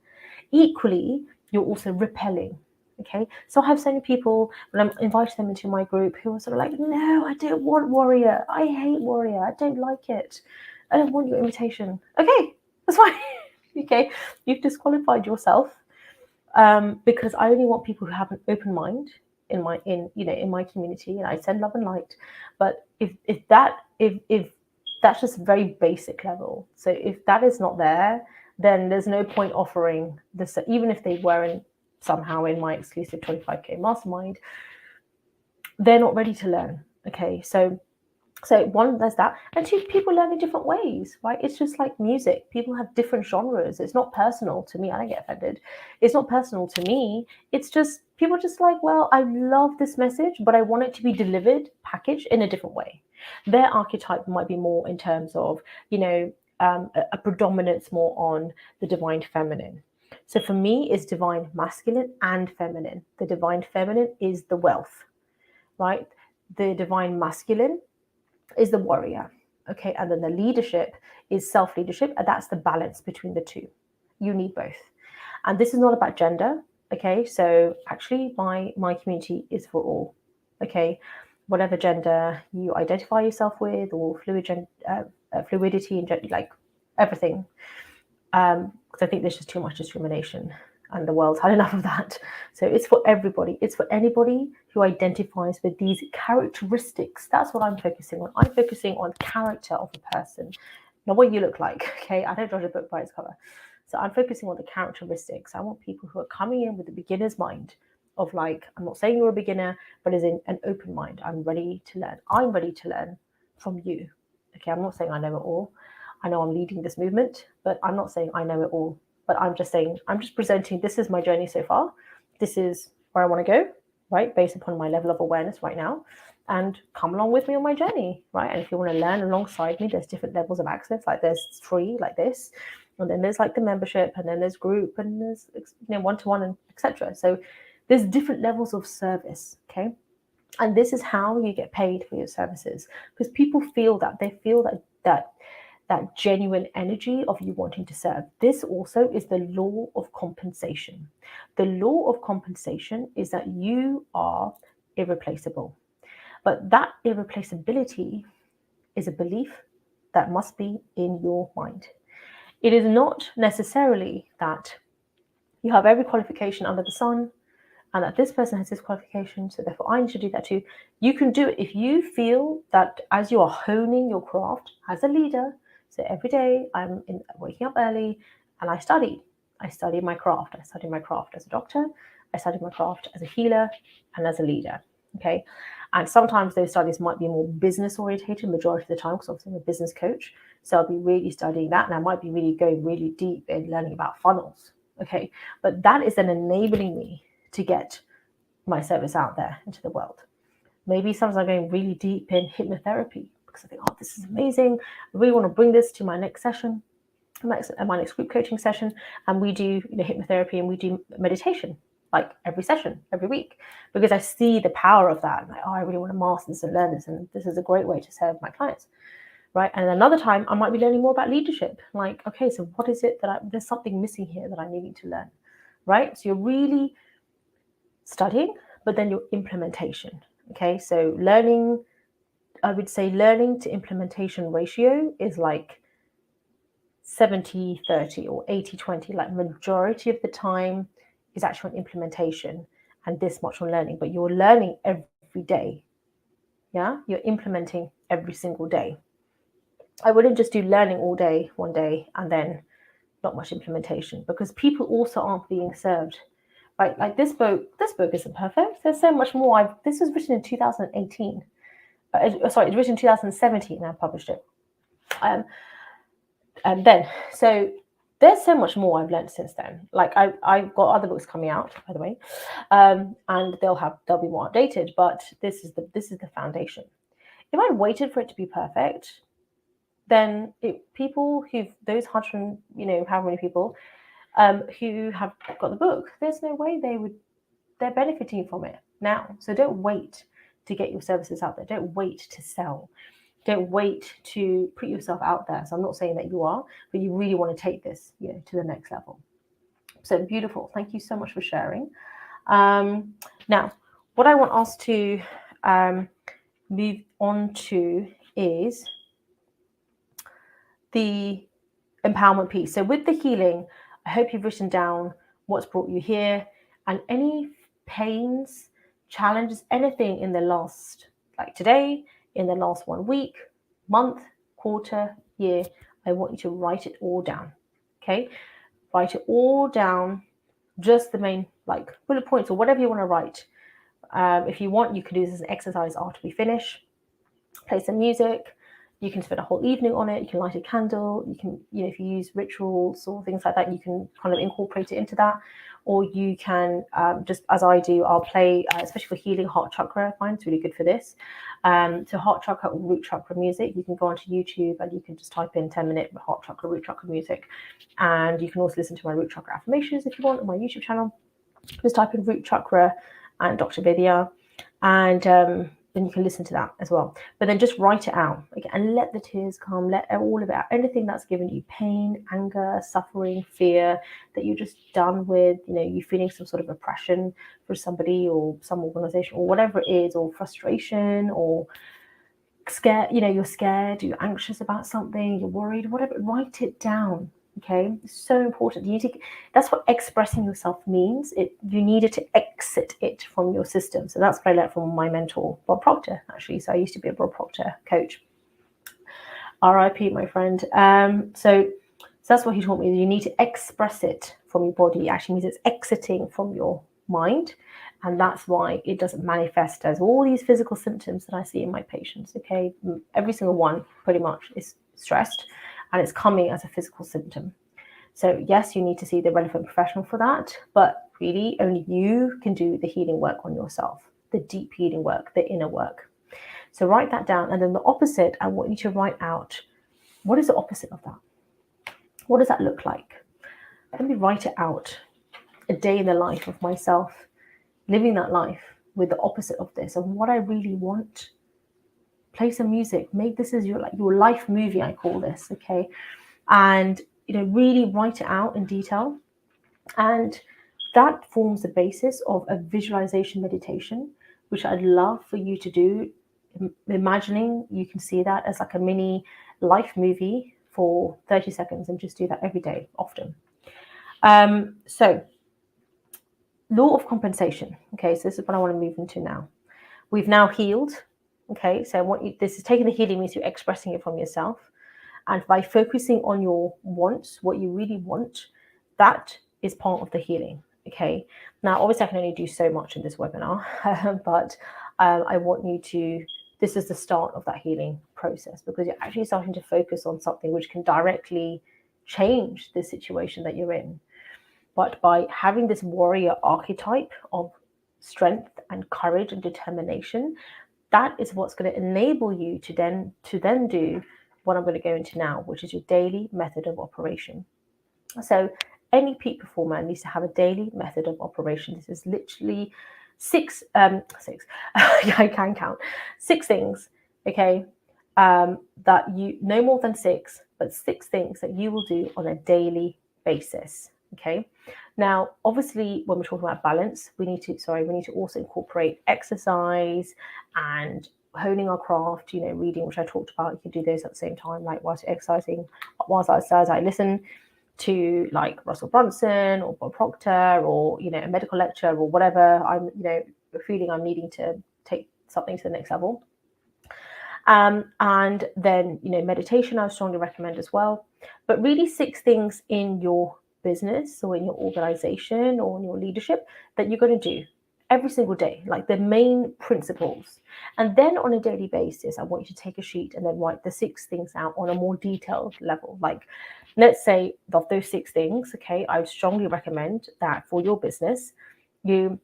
Equally, you're also repelling. Okay, so I have so many people when I'm inviting them into my group who are sort of like, no, I don't want warrior. I hate warrior. I don't like it. I don't want your invitation. Okay, that's fine. Okay, you've disqualified yourself because I only want people who have an open mind in my community, and I send love and light. But if that's just very basic level. So if that is not there, then there's no point offering this, even if they weren't somehow in my exclusive 25K mastermind. They're not ready to learn. Okay, so one, there's that, and two, people learn in different ways, right? It's just like music. People have different genres. It's not personal to me. I don't get offended. It's not personal to me. It's just people just like, well, I love this message, but I want it to be delivered, packaged in a different way. Their archetype might be more in terms of, a predominance more on the divine feminine. So for me, it's divine masculine and feminine. The divine feminine is the wealth, right? The divine masculine is the warrior. Okay, and then the leadership is self-leadership, and that's the balance between the two. You need both. And this is not about gender. Okay, so actually my community is for all. Okay, whatever gender you identify yourself with, or fluidity and gender, like everything. Because I think there's just too much discrimination, and the world's had enough of that. So it's for everybody. It's for anybody who identifies with these characteristics. That's what I'm focusing on. I'm focusing on character of the person, not what you look like. Okay, I don't judge a book by its cover. So I'm focusing on the characteristics. I want people who are coming in with a beginner's mind of like, I'm not saying you're a beginner, but as in an open mind. I'm ready to learn. I'm ready to learn from you. Okay, I'm not saying I know it all. I know I'm leading this movement, but I'm not saying I know it all. But I'm just saying, I'm just presenting, this is my journey so far. This is where I want to go, right? Based upon my level of awareness right now. And come along with me on my journey, right? And if you want to learn alongside me, there's different levels of access. Like there's free, like this. And then there's like the membership, and then there's group, and there's one-to-one, and etc. So there's different levels of service, okay? And this is how you get paid for your services, because people feel that. They feel that genuine energy of you wanting to serve. This also is the law of compensation. The law of compensation is that you are irreplaceable. But that irreplaceability is a belief that must be in your mind. It is not necessarily that you have every qualification under the sun and that this person has this qualification, so therefore I need to do that too. You can do it if you feel that as you are honing your craft as a leader. So every day I'm waking up early and I study. I study my craft. I study my craft as a doctor. I study my craft as a healer and as a leader. Okay. And sometimes those studies might be more business orientated majority of the time, because obviously I'm a business coach. So I'll be really studying that, and I might be really going really deep in learning about funnels. Okay. But that is then enabling me to get my service out there into the world. Maybe sometimes I'm going really deep in hypnotherapy because I think, oh, this is amazing. I really want to bring this to my next session, my next group coaching session, and we do hypnotherapy and we do meditation like every session, every week, because I see the power of that. I'm like, oh, I really want to master this and learn this, and this is a great way to serve my clients, right? And another time, I might be learning more about leadership. Like, okay, so what is it that there's something missing here that I need to learn, right? So you're really studying, but then your implementation. Okay, so learning, I would say learning to implementation ratio is like 70-30 or 80-20. Like majority of the time is actual implementation and this much on learning, but you're learning every day. Yeah, you're implementing every single day. I wouldn't just do learning all day one day and then not much implementation, because people also aren't being served. Right, like this book isn't perfect. There's so much more. This was written in 2018. Sorry, it's written in 2017 and I published it. And then, so there's so much more I've learned since then. Like I've got other books coming out, by the way, and they'll be more updated. But this is the foundation. If I waited for it to be perfect, then people those 100, how many people who have got the book, there's no way they're benefiting from it now. So don't wait to get your services out there. Don't wait to sell. Don't wait to put yourself out there. So I'm not saying that you are, but you really want to take this, to the next level. So beautiful. Thank you so much for sharing. Now, what I want us to move on to is the empowerment piece. So with the healing, I hope you've written down what's brought you here and any pains, challenges, anything in the last, like today, in the last 1 week, month, quarter, year. I want you to write it all down. Okay, write it all down, just the main like bullet points or whatever you want to write. If you want, you can do this as an exercise after we finish. Play some music. You can spend a whole evening on it. You can light a candle. You can, if you use rituals or things like that, you can kind of incorporate it into that. Or you can just, as I do, I'll play, especially for healing, heart chakra. I find it's really good for this. So heart chakra or root chakra music, you can go onto YouTube and you can just type in 10-minute heart chakra, root chakra music. And you can also listen to my root chakra affirmations if you want on my YouTube channel. Just type in root chakra and Dr. Vidya. And then you can listen to that as well. But then just write it out and let the tears come, let all of it out. Anything that's given you pain, anger, suffering, fear, that you're just done with, you're feeling some sort of oppression for somebody or some organization or whatever it is, or frustration or scared, you're scared, you're anxious about something, you're worried, whatever, write it down. Okay, it's so important. That's what expressing yourself means. You needed to exit it from your system. So that's what I learned from my mentor, Bob Proctor, actually. So I used to be a Bob Proctor coach. R.I.P. my friend. So that's what he taught me. You need to express it from your body. It actually means it's exiting from your mind. And that's why it doesn't manifest as all these physical symptoms that I see in my patients. Okay, every single one pretty much is stressed. And it's coming as a physical symptom. So yes, you need to see the relevant professional for that, but really only you can do the healing work on yourself, the deep healing work, the inner work. So write that down. And then the opposite, I want you to write out, what is the opposite of that? What does that look like? Let me write it out. A day in the life of myself, living that life with the opposite of this, and what I really want. Play some music, make this as your life movie, I call this, okay? And really write it out in detail. And that forms the basis of a visualization meditation, which I'd love for you to do. Imagining you can see that as like a mini life movie for 30 seconds, and just do that every day, often. So law of compensation. Okay, so this is what I want to move into now. We've now healed. Okay, so this is taking the healing means you're expressing it from yourself. And by focusing on your wants, what you really want, that is part of the healing. Okay. Now, obviously, I can only do so much in this webinar, but I want you to, this is the start of that healing process, because you're actually starting to focus on something which can directly change the situation that you're in. But by having this warrior archetype of strength and courage and determination, that is what's going to enable you to then do what I'm going to go into now, which is your daily method of operation. So any peak performer needs to have a daily method of operation. This is literally six yeah, I can count 6 things, okay, that you, no more than 6, but 6 things that you will do on a daily basis. Okay. Now, obviously, when we're talking about balance, we need to also incorporate exercise and honing our craft, reading, which I talked about. You can do those at the same time, like whilst you're exercising. Whilst I exercise, I listen to like Russell Brunson or Bob Proctor, or a medical lecture, or whatever I'm feeling I'm needing to take something to the next level. And then meditation I strongly recommend as well. But really 6 things in your business or in your organization or in your leadership that you're going to do every single day, like the main principles. And then on a daily basis, I want you to take a sheet and then write the 6 things out on a more detailed level. Like, let's say of those 6 things, okay, I would strongly recommend that for your business, you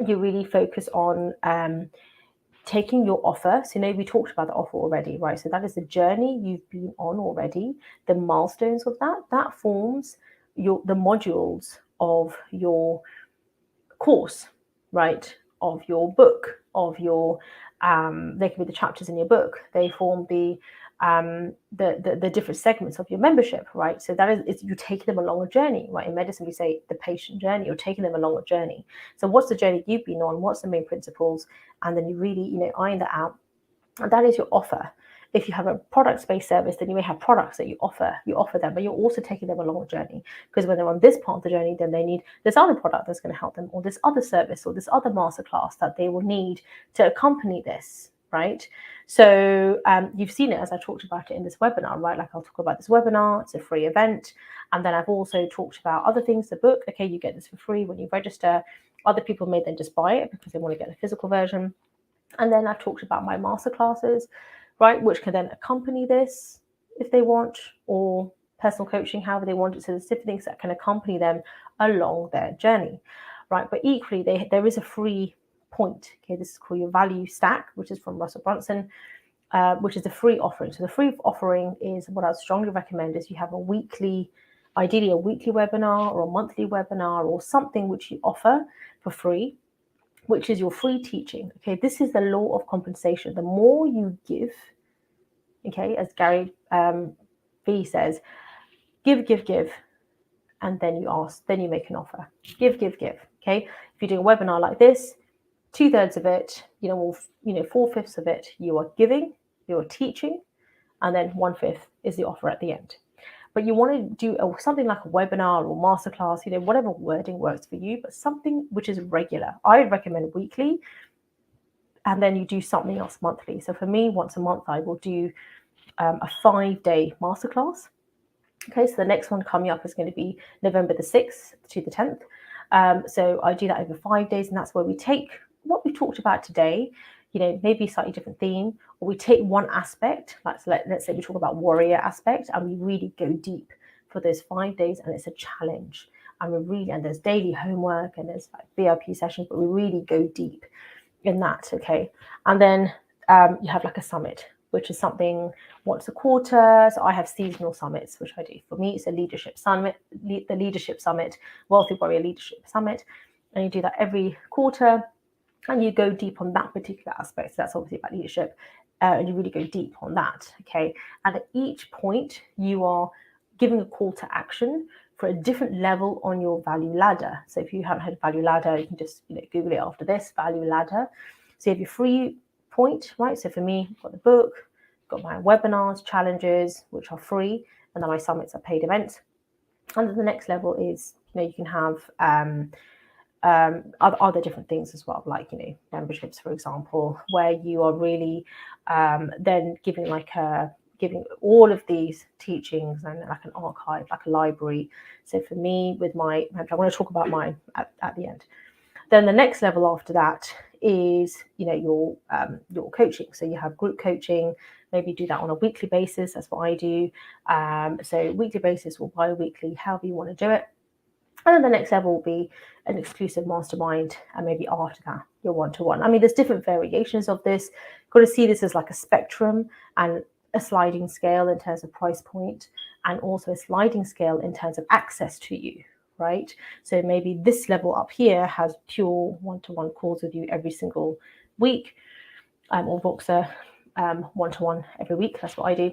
really focus on taking your offer. So, we talked about the offer already, right? So that is the journey you've been on already. The milestones of that forms the modules of your course, right? Of your book, of your they can be the chapters in your book. They form the different segments of your membership, right? So that is you're taking them along a journey, right? In medicine, we say the patient journey. You're taking them along a journey. So what's the journey you've been on? What's the main principles? And then you really, iron that out. And that is your offer. If you have a product-based service, then you may have products that you offer them, but you're also taking them along a journey, because when they're on this part of the journey, then they need this other product that's going to help them, or this other service, or this other masterclass that they will need to accompany this, right? So you've seen it as I talked about it in this webinar, right? Like I'll talk about this webinar, it's a free event. And then I've also talked about other things, the book, okay, you get this for free when you register. Other people may then just buy it because they want to get the physical version. And then I've talked about my masterclasses, right, which can then accompany this if they want, or personal coaching, however they want it. So there's different things that can accompany them along their journey, right? But equally, there is a free point. Okay, this is called your value stack, which is from Russell Brunson, which is a free offering. So the free offering is what I would strongly recommend is you have ideally a weekly webinar or a monthly webinar or something which you offer for free, which is your free teaching. Okay, this is the law of compensation. The more you give, okay, as Gary Vee says, give, and then you ask, then you make an offer. Give. Okay, if you're doing a webinar like this, 2/3 of it, 4/5 of it, you are giving, you're teaching, and then 1/5 is the offer at the end. But you want to do something like a webinar or masterclass, whatever wording works for you, but something which is regular. I would recommend weekly, and then you do something else monthly. So for me, once a month, I will do a 5-day masterclass. Okay, so the next one coming up is going to be November the 6th to the 10th. So I do that over 5 days, and that's where we take what we talked about today, maybe a slightly different theme, or we take one aspect, let's say we talk about warrior aspect, and we really go deep for those 5 days, and it's a challenge. And there's daily homework, and there's like VIP sessions, but we really go deep in that, okay? And then you have like a summit, which is something once a quarter. So I have seasonal summits, which I do. For me, it's a leadership summit, the Leadership Summit, Wealthy Warrior Leadership Summit, and you do that every quarter. And you go deep on that particular aspect. So that's obviously about leadership. And you really go deep on that, okay? And at each point, you are giving a call to action for a different level on your value ladder. So if you haven't heard of value ladder, you can just Google it after this, value ladder. So you have your free point, right? So for me, I've got the book, I've got my webinars, challenges, which are free, and then my summits are paid events. And then the next level is, you can have other different things as well, like, memberships, for example, where you are really then giving all of these teachings and like an archive, like a library. So for me, with my, I'm going to talk about mine at the end. Then the next level after that is, your coaching. So you have group coaching. Maybe do that on a weekly basis. That's what I do. So weekly basis or bi-weekly, however you want to do it. And then the next level will be an exclusive mastermind, and maybe after that, your one-to-one. I mean, there's different variations of this. You've got to see this as like a spectrum and a sliding scale in terms of price point, and also a sliding scale in terms of access to you, right? So maybe this level up here has pure one-to-one calls with you every single week, or Voxer one-to-one every week. That's what I do.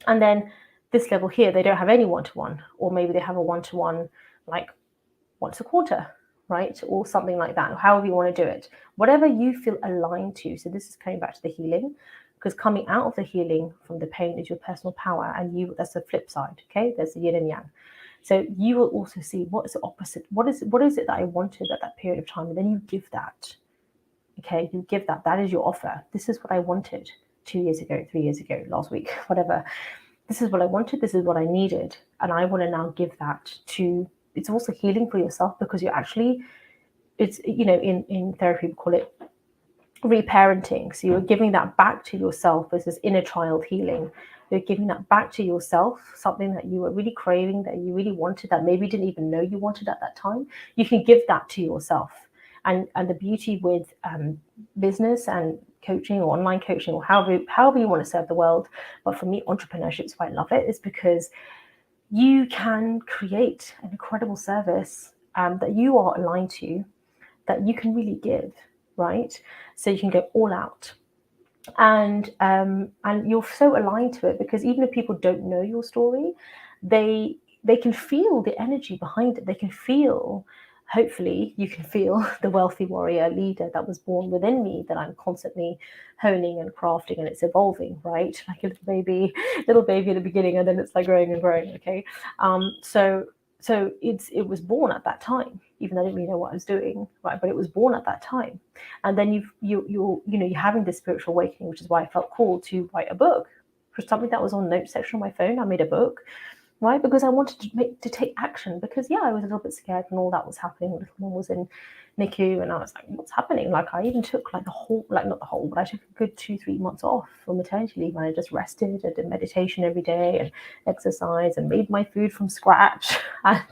And then this level here, they don't have any one-to-one, or maybe they have a one-to-one like once a quarter, right? Or something like that, or however you want to do it, whatever you feel aligned to. So this is coming back to the healing, because coming out of the healing from the pain is your personal power, and that's the flip side. Okay, there's the yin and yang. So you will also see what is the opposite. What is it that I wanted at that period of time, and then you give that. Okay, you give that. That is your offer. This is what I wanted 2 years ago, 3 years ago, last week, whatever. This is what I wanted. This is what I needed, and I want to now give that to. It's also healing for yourself, because you're actually, it's, in therapy we call it reparenting. So you're giving that back to yourself. This is inner child healing. You're giving that back to yourself, something that you were really craving, that you really wanted, that maybe you didn't even know you wanted at that time. You can give that to yourself. And the beauty with business and coaching, or online coaching, or however you want to serve the world, but for me, entrepreneurship is why I love it, is because you can create an incredible service that you are aligned to, that you can really give, right? So you can go all out, and you're so aligned to it, because even if people don't know your story, they can feel the energy behind it. They can feel, hopefully you can feel the wealthy warrior leader that was born within me, that I'm constantly honing and crafting, and it's evolving, right? Like a little baby at the beginning, and then it's like growing and growing. Okay. So it was born at that time, even though I didn't really know what I was doing, right? But it was born at that time. And then you're having this spiritual awakening, which is why I felt called to write a book. For something that was on notes section on my phone, I made a book. Right, because I wanted to take action, because I was a little bit scared when all that was happening. Little one was in NICU, and I was like, what's happening? Like, I even took like not the whole, but I took a good 2-3 months off for maternity leave, and I just rested. I did meditation every day and exercise and made my food from scratch. And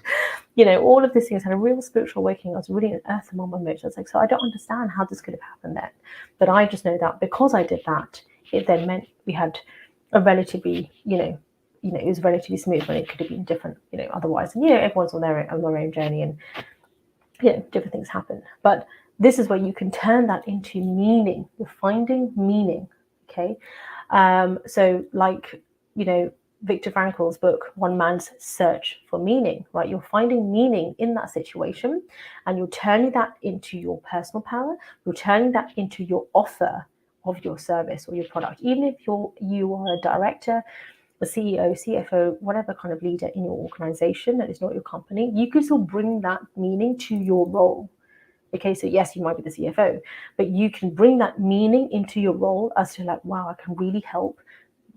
all of these things, had a real spiritual awakening. I was really in earth among my emotions. Like, so I don't understand how this could have happened then, but I just know that because I did that, it then meant we had a relatively, it was relatively smooth, when it could have been different, otherwise. And everyone's on their own journey, and different things happen. But this is where you can turn that into meaning. You're finding meaning. Okay, so like Viktor Frankl's book, One Man's Search for Meaning, right? You're finding meaning in that situation, and you're turning that into your personal power. You're turning that into your offer of your service or your product. Even if you are a director, a CEO, CFO, whatever kind of leader in your organization that is not your company, you can still bring that meaning to your role. Okay, so yes, you might be the CFO, but you can bring that meaning into your role as to like, wow, I can really help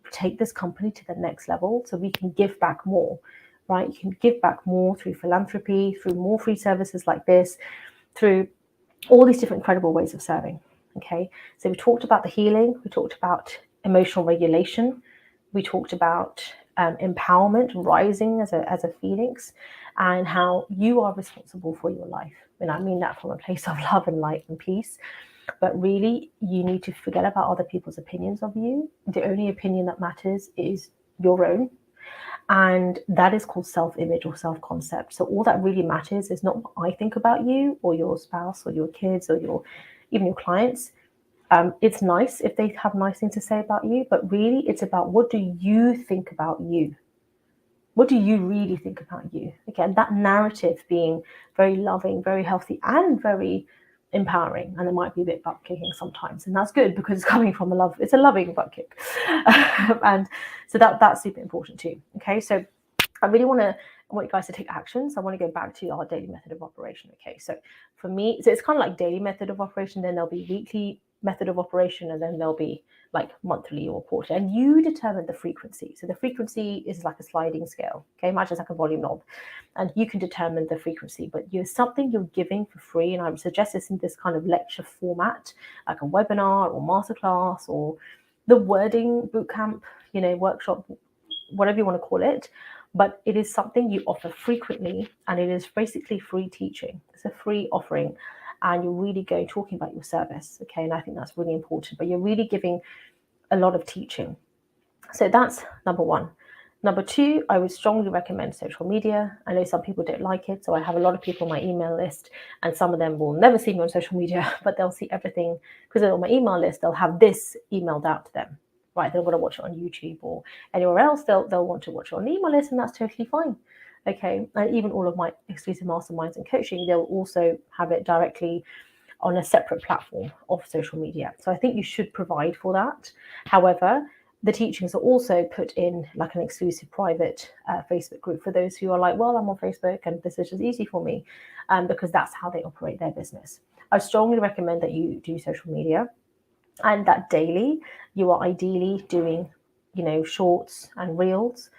take this company to the next level, so we can give back more, right? You can give back more through philanthropy, through more free services like this, through all these different incredible ways of serving. Okay, so we talked about the healing, we talked about emotional regulation, we talked about empowerment, rising as a phoenix, and how you are responsible for your life. And I mean that from a place of love and light and peace. But really, you need to forget about other people's opinions of you. The only opinion that matters is your own. And that is called self-image or self-concept. So all that really matters is not what I think about you or your spouse or your kids or even your clients. It's nice if they have nice things to say about you, but really it's about, what do you think about you? What do you really think about you? Again, that narrative being very loving, very healthy, and very empowering. And it might be a bit butt kicking sometimes, and that's good because it's coming from it's a loving butt kick. And so that's super important too. Okay, so I really want to I want you guys to take action. So I want to go back to our daily method of operation. Okay, so for me, so it's kind of like daily method of operation, then there'll be weekly method of operation, and then there'll be like monthly or quarterly, and you determine the frequency. So the frequency is like a sliding scale. Okay, imagine it's like a volume knob, and you can determine the frequency, but you're something you're giving for free. And I would suggest this in this kind of lecture format, like a webinar or masterclass or the wording bootcamp, workshop, whatever you want to call it. But it is something you offer frequently, and it is basically free teaching. It's a free offering, and you're really going talking about your service. Okay, and I think that's really important. But you're really giving a lot of teaching. So that's number one. Number two, I would strongly recommend social media. I know some people don't like it, so I have a lot of people on my email list, and some of them will never see me on social media, but they'll see everything because they're on my email list. They'll have this emailed out to them, right? They'll want to watch it on YouTube or anywhere else. They'll want to watch it on the email list, and that's totally fine. Okay, and even all of my exclusive masterminds and coaching, they'll also have it directly on a separate platform of social media. So I think you should provide for that. However, the teachings are also put in like an exclusive private Facebook group for those who are like, well, I'm on Facebook and this is just easy for me, because that's how they operate their business. I strongly recommend that you do social media, and that daily you are ideally doing, shorts and reels.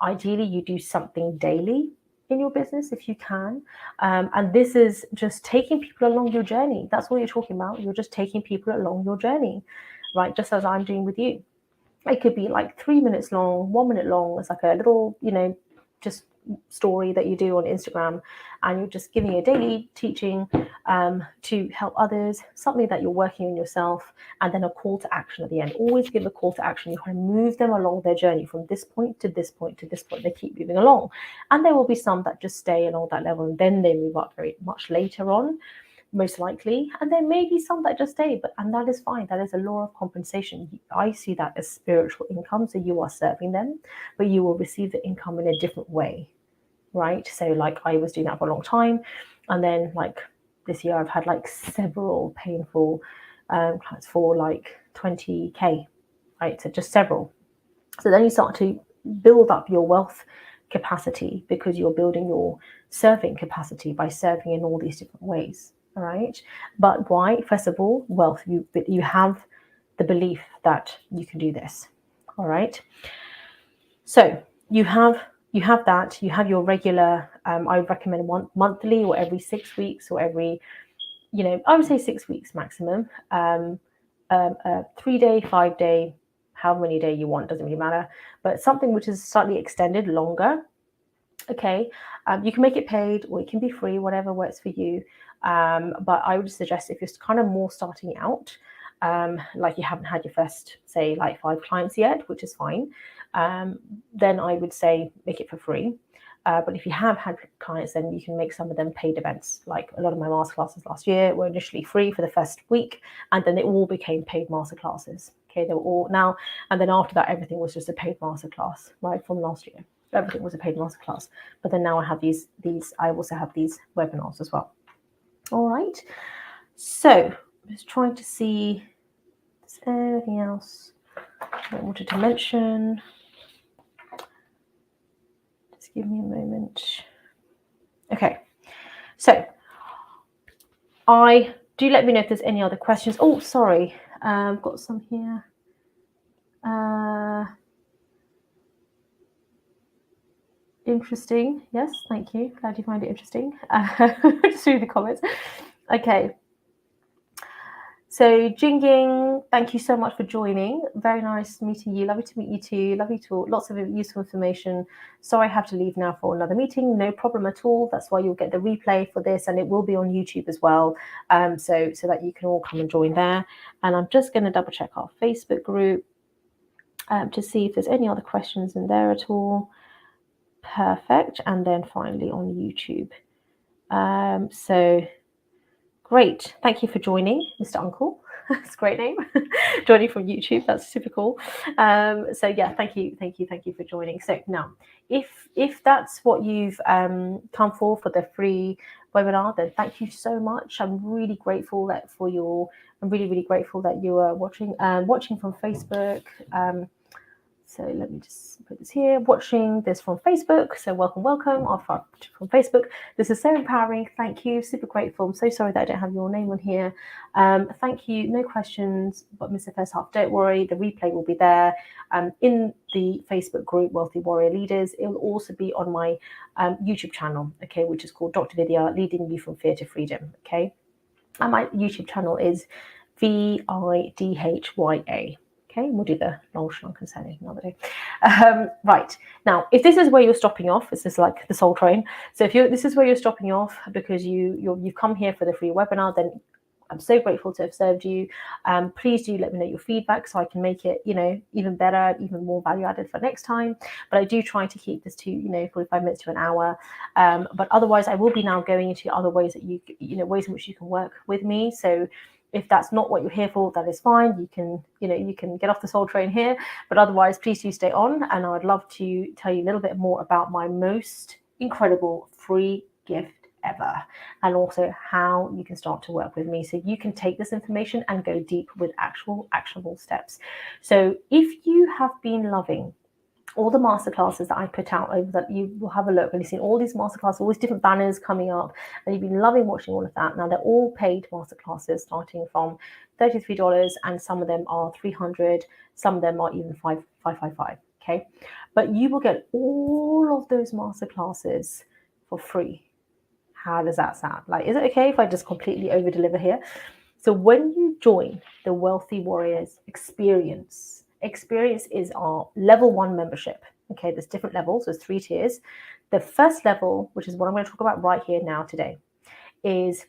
Ideally, you do something daily in your business if you can. And this is just taking people along your journey. That's what you're talking about. You're just taking people along your journey, right? Just as I'm doing with you. It could be like 3 minutes long, 1 minute long. It's like a little, just story that you do on Instagram, and you're just giving a daily teaching to help others, something that you're working on yourself, and then a call to action at the end. Always give a call to action. You kind of move them along their journey from this point to this point to this point. They keep moving along, and there will be some that just stay along that level, and then they move up very much later on, most likely, and there may be some that just stay, and that is fine. That is a law of compensation. I see that as spiritual income. So you are serving them, but you will receive the income in a different way, right? So like I was doing that for a long time, and then like this year I've had like several painful clients for like 20k, right? So just several. So then you start to build up your wealth capacity, because you're building your serving capacity by serving in all these different ways. All right. But why? First of all, wealth. You have the belief that you can do this. All right. So you have that. You have your regular. I would recommend one monthly or every 6 weeks or every, I would say 6 weeks maximum. 3 day, 5 day, how many day you want, doesn't really matter. But something which is slightly extended, longer. Okay, you can make it paid or it can be free, whatever works for you. But I would suggest if you're kind of more starting out, like you haven't had your first, say, like 5 clients yet, which is fine, then I would say make it for free. But if you have had clients, then you can make some of them paid events. Like a lot of my masterclasses last year were initially free for the first week, and then it all became paid masterclasses. Okay, they were all now, and then after that, everything was just a paid masterclass, right, from last year. Everything was a paid masterclass. But then now I have these. I also have these webinars as well. All right. So I'm just trying to see if there's anything else I wanted to mention. Just give me a moment. Okay. So do let me know if there's any other questions. Oh, sorry. I've got some here. Interesting. Yes, thank you. Glad you find it interesting. Just read the comments. Okay. So Jinging, thank you so much for joining. Very nice meeting you. Lovely to meet you too. Lovely to lots of useful information. Sorry I have to leave now for another meeting. No problem at all. That's why you'll get the replay for this, and it will be on YouTube as well. So that you can all come and join there. And I'm just going to double check our Facebook group to see if there's any other questions in there at all. Perfect. And then finally on YouTube. So great. Thank you for joining, Mr. Uncle. That's a great name. Joining from YouTube. That's super cool. So yeah, thank you for joining. So now, if that's what you've come for the free webinar, then thank you so much. I'm really grateful I'm really grateful that you are watching from Facebook. So let me just put this here. Watching this from Facebook. So welcome. From Facebook. This is so empowering. Thank you. Super grateful. I'm so sorry that I don't have your name on here. Thank you. No questions, but missed the first half. Don't worry. The replay will be there in the Facebook group, Wealthy Warrior Leaders. It will also be on my YouTube channel, okay, which is called Dr. Vidya, Leading You from Fear to Freedom, okay? And my YouTube channel is VIDHYA. Okay, we'll do the long shrunk and say another day. Right, now, if this is where you're stopping off, this is like the Soul Train. So if this is where you're stopping off because you've come here for the free webinar, then I'm so grateful to have served you. Please do let me know your feedback so I can make it, even better, even more value added for next time. But I do try to keep this to, 45 minutes to an hour. But otherwise, I will be now going into other ways that ways in which you can work with me. So if that's not what you're here for, that is fine. You can get off the Soul Train here. But otherwise, please do stay on. And I would love to tell you a little bit more about my most incredible free gift ever, and also how you can start to work with me so you can take this information and go deep with actual actionable steps. So if you have been loving all the masterclasses that I put out over that, you will have a look and you've seen all these masterclasses, all these different banners coming up, and you've been loving watching all of that. Now they're all paid masterclasses starting from $33, and some of them are $300, some of them are even $555. Okay, but you will get all of those masterclasses for free. How does that sound? Like, is it okay if I just completely over deliver here? So when you join the Wealthy Warriors Experience is our level 1 membership. Okay, there's different levels, there's 3 tiers. The first level, which is what I'm going to talk about right here now today, is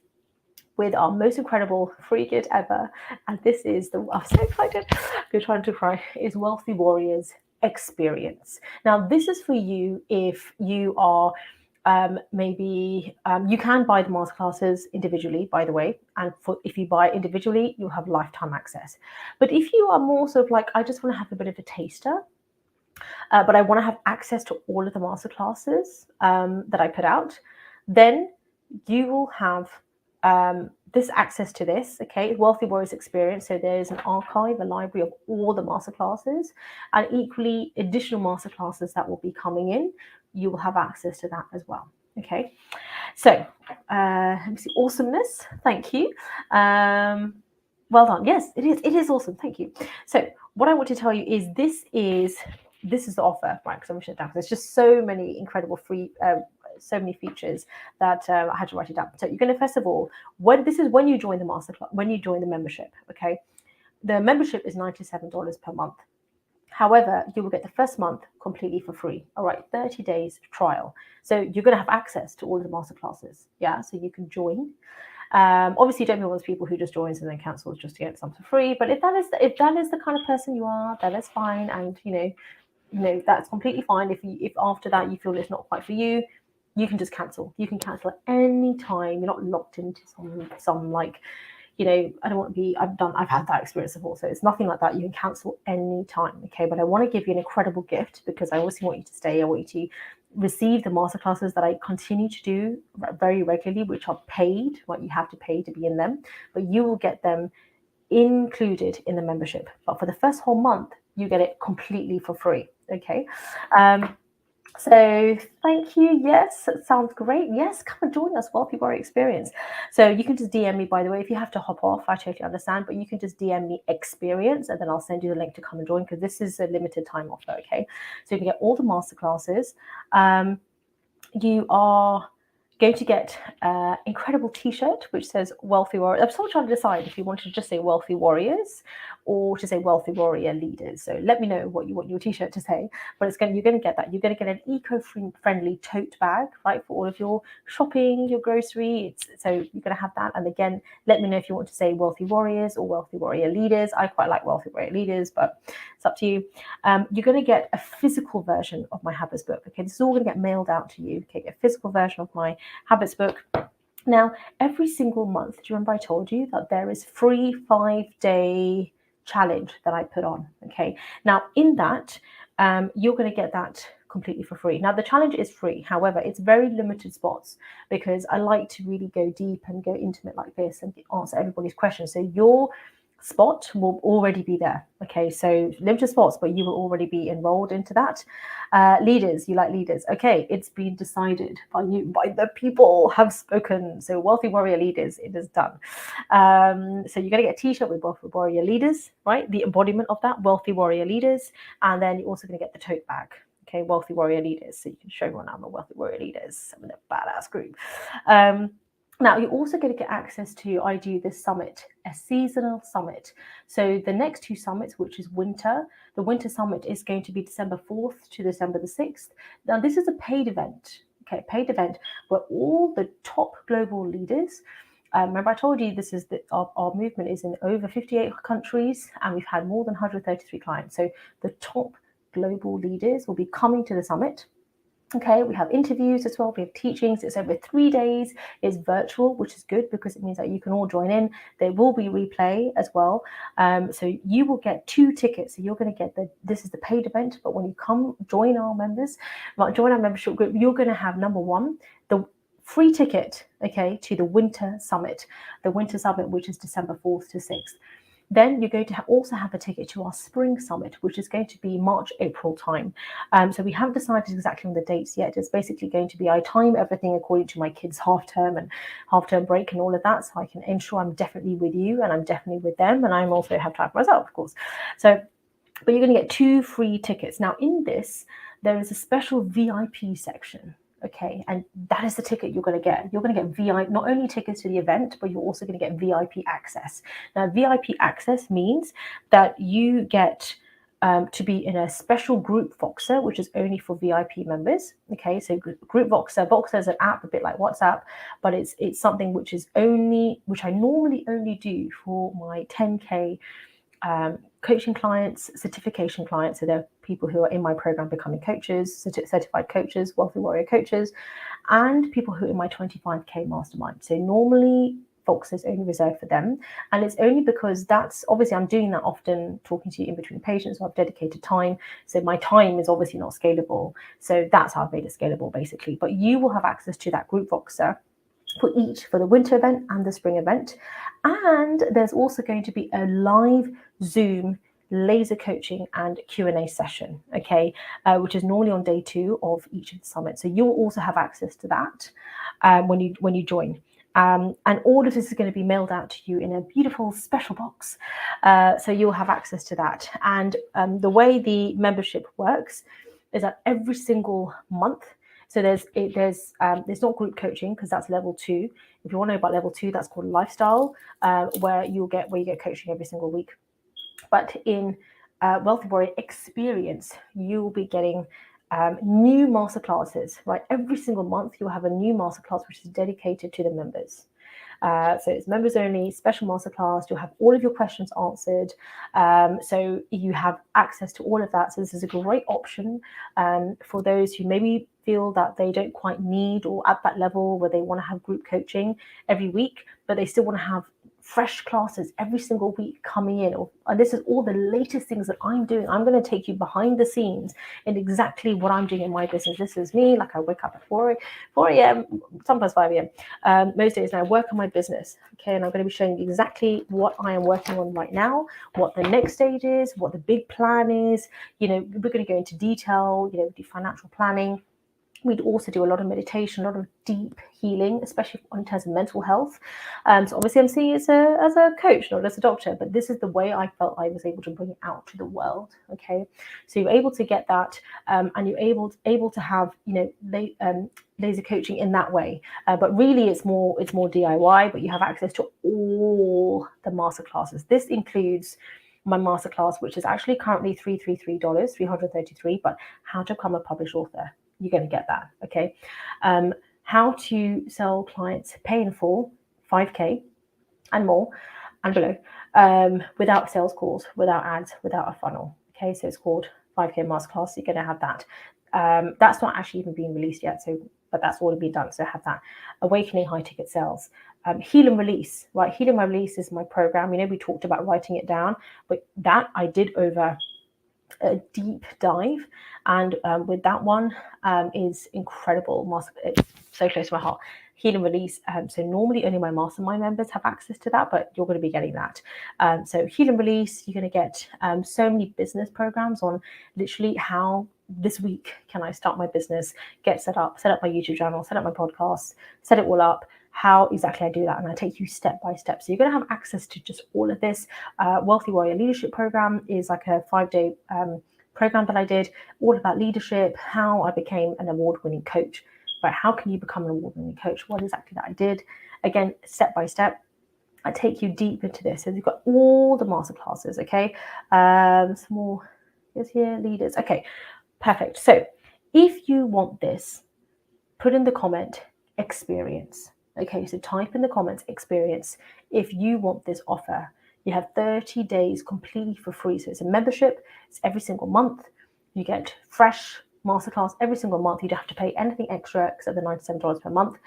with our most incredible free gift ever. And this is I'm so excited, I'm trying to cry, is Wealthy Warriors Experience. Now, this is for you if you are you can buy the masterclasses individually, by the way, and if you buy individually, you'll have lifetime access. But if you are more sort of like, I just want to have a bit of a taster, but I want to have access to all of the masterclasses that I put out, then you will have this access to this, okay, Wealthy Warriors Experience. So there's an archive, a library of all the masterclasses, and equally additional masterclasses that will be coming in. You will have access to that as well. Okay, so let me see, awesomeness. Thank you. Well done. Yes, it is. It is awesome. Thank you. So what I want to tell you is this is the offer, right? Because I'm shut down. There's just so many incredible free. So many features that I had to write it down. So you're going to, first of all, when you join the masterclass, when you join the membership, okay, the membership is $97 per month. However, you will get the first month completely for free. All right, 30 days trial. So you're going to have access to all of the masterclasses. Yeah, so you can join. Obviously, don't be one of those people who just joins and then cancels just to get something for free. But if that is the kind of person you are, then that's fine. And that's completely fine. If after that you feel it's not quite for you, you can just cancel. You can cancel at any time. You're not locked into some like, I don't want to be, I've had that experience before. So it's nothing like that. You can cancel any time. Okay. But I want to give you an incredible gift because I obviously want you to stay. I want you to receive the masterclasses that I continue to do very regularly, which are paid. What you have to pay to be in them, but you will get them included in the membership. But for the first whole month, you get it completely for free. Okay. So thank you. Yes, it sounds great. Yes, come and join us, Wealthy Warrior Experience. So you can just DM me, by the way, if you have to hop off, I totally understand, but you can just DM me Experience and then I'll send you the link to come and join because this is a limited time offer, okay? So you can get all the masterclasses. You are going to get an incredible t-shirt which says Wealthy Warrior. I'm still trying to decide if you want to just say Wealthy Warriors or to say Wealthy Warrior Leaders. So let me know what you want your t-shirt to say. But you're going to get that. You're going to get an eco-friendly tote bag, right, for all of your shopping, your grocery. So you're going to have that. And again, let me know if you want to say Wealthy Warriors or Wealthy Warrior Leaders. I quite like Wealthy Warrior Leaders, but it's up to you. You're going to get a physical version of my Habits book. Okay, this is all going to get mailed out to you. Okay, a physical version of my Habits book. Now, every single month, do you remember I told you that there is free 5-day challenge that I put on? Okay. Now, in that, you're going to get that completely for free. Now, the challenge is free. However, it's very limited spots because I like to really go deep and go intimate like this and answer everybody's questions. So your spot will already be there. Okay, so limited spots, but you will already be enrolled into that. Leaders, you like leaders. Okay, it's been decided by you, by the people have spoken. So Wealthy Warrior Leaders, it is done. So you're going to get a t-shirt with Wealthy Warrior Leaders, right? The embodiment of that, Wealthy Warrior Leaders. And then you're also going to get the tote bag. Okay, Wealthy Warrior Leaders. So you can show everyone I'm a Wealthy Warrior Leaders. I'm in a badass group. Now, you're also going to get access to, I do this summit, a seasonal summit. So the next two summits, which is winter, the winter summit is going to be December 4th to December the 6th. Now, this is a paid event, okay, paid event where all the top global leaders, remember I told you this is our movement is in over 58 countries and we've had more than 133 clients. So the top global leaders will be coming to the summit. Okay, we have interviews as well, we have teachings, it's over 3 days, it's virtual, which is good because it means that you can all join in. There will be replay as well. So you will get 2 tickets. So you're going to get this is the paid event, but when you come join our membership group, you're going to have number one, the free ticket, okay, to the winter summit, which is December 4th to 6th. Then you're going to also have a ticket to our spring summit, which is going to be March, April time. So we haven't decided exactly on the dates yet. It's basically going to be, I time everything according to my kids' half-term break and all of that. So I can ensure I'm definitely with you and I'm definitely with them. And I'm also have time for myself, of course. So, but you're going to get 2 free tickets. Now in this, there is a special VIP section. Okay, and that is the ticket you're going to get. You're going to get VIP, not only tickets to the event, but you're also going to get VIP access. Now, VIP access means that you get to be in a special group Voxer, which is only for VIP members. Okay, so group Voxer. Voxer is an app, a bit like WhatsApp, but it's something which I normally only do for my 10K coaching clients, certification clients. So they're people who are in my program becoming coaches, certified coaches, Wealthy Warrior coaches, and people who are in my 25K mastermind. So normally Vox is only reserved for them. And it's only because that's obviously I'm doing that often, talking to you in between patients, so I've dedicated time. So my time is obviously not scalable. So that's how I've made it scalable basically. But you will have access to that group Voxer for the winter event and the spring event. And there's also going to be a live Zoom laser coaching and Q&A session, okay, which is normally on day 2 of each of the summits. So you'll also have access to that when you join. And all of this is going to be mailed out to you in a beautiful special box. So you'll have access to that. And the way the membership works is that every single month, so there's not group coaching because that's level 2. If you want to know about level 2, that's called lifestyle, where you get coaching every single week. But in Wealthy Warrior Experience, you will be getting new masterclasses, right? Every single month, you'll have a new masterclass which is dedicated to the members. So it's members only, special masterclass. You'll have all of your questions answered. So you have access to all of that. So this is a great option for those who maybe feel that they don't quite need or at that level where they want to have group coaching every week, but they still want to have fresh classes every single week coming in. And this is all the latest things that I'm doing. I'm going to take you behind the scenes in exactly what I'm doing in my business. This is me. Like I wake up at 4 a.m., sometimes 5 a.m. Most days now I work on my business. Okay, and I'm going to be showing you exactly what I am working on right now, what the next stage is, what the big plan is. You know, we're going to go into detail, you know, do financial planning. We'd also do a lot of meditation, a lot of deep healing, especially in terms of mental health. So obviously I'm seeing it as a coach, not as a doctor, but this is the way I felt I was able to bring it out to the world. Okay, so you're able to get that, and you're able to have, you know, laser coaching in that way. But really, it's more DIY. But you have access to all the masterclasses. This includes my masterclass, which is actually currently $333, but how to become a published author. You're going to get that, okay? How to sell clients pay in full, 5K and more and below, without sales calls, without ads, without a funnel, okay? So it's called 5K Masterclass. So you're going to have that. That's not actually even being released yet, but that's already been done. So have that. Awakening high ticket sales. Heal and release, right? Heal and release is my program. You know, we talked about writing it down, but that I did over a deep dive, and with that one is incredible. It's so close to my heart. Heal and Release. So normally only my mastermind members have access to that, but you're going to be getting that. So Heal and Release, you're going to get so many business programs on literally how this week can I start my business, get set up my YouTube channel, set up my podcast, set it all up, how exactly I do that. And I take you step by step. So you're going to have access to just all of this. Wealthy Warrior Leadership Program is like a 5-day program that I did, all about leadership, how I became an award-winning coach. Right? How can you become an award-winning coach? What exactly that I did? Again, step by step. I take you deep into this. So you've got all the masterclasses, okay? Some more is here, leaders. Okay, perfect. So if you want this, put in the comment, experience. Okay, so type in the comments, experience. If you want this offer, you have 30 days completely for free. So it's a membership. It's every single month. You get fresh masterclass every single month. You don't have to pay anything extra except the $97 per month.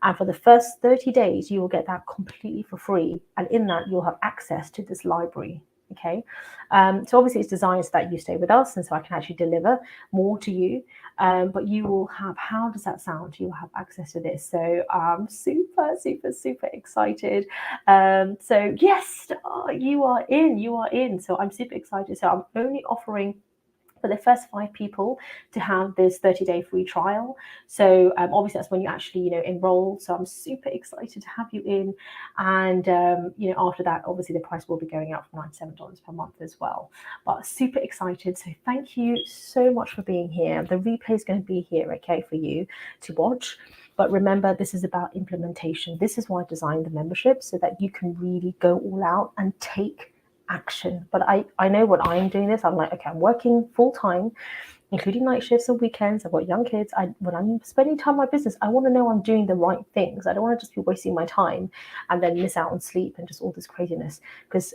And for the first 30 days, you will get that completely for free. And in that, you'll have access to this library. Okay, so obviously it's designed so that you stay with us and so I can actually deliver more to you, but you will have, how does that sound? You will have access to this. So I'm super excited. So yes, you are in. So I'm super excited. So I'm only offering for the first 5 people to have this 30-day free trial. So obviously that's when you actually, enroll. So I'm super excited to have you in. And, after that, obviously the price will be going up from $97 per month as well. But super excited. So thank you so much for being here. The replay is going to be here, okay, for you to watch. But remember, this is about implementation. This is why I designed the membership, so that you can really go all out and take action. But I know what I'm doing this. I'm like, okay, I'm working full time, including night shifts and weekends. I've got young kids. When I'm spending time in my business, I want to know I'm doing the right things. I don't want to just be wasting my time and then miss out on sleep and just all this craziness. Because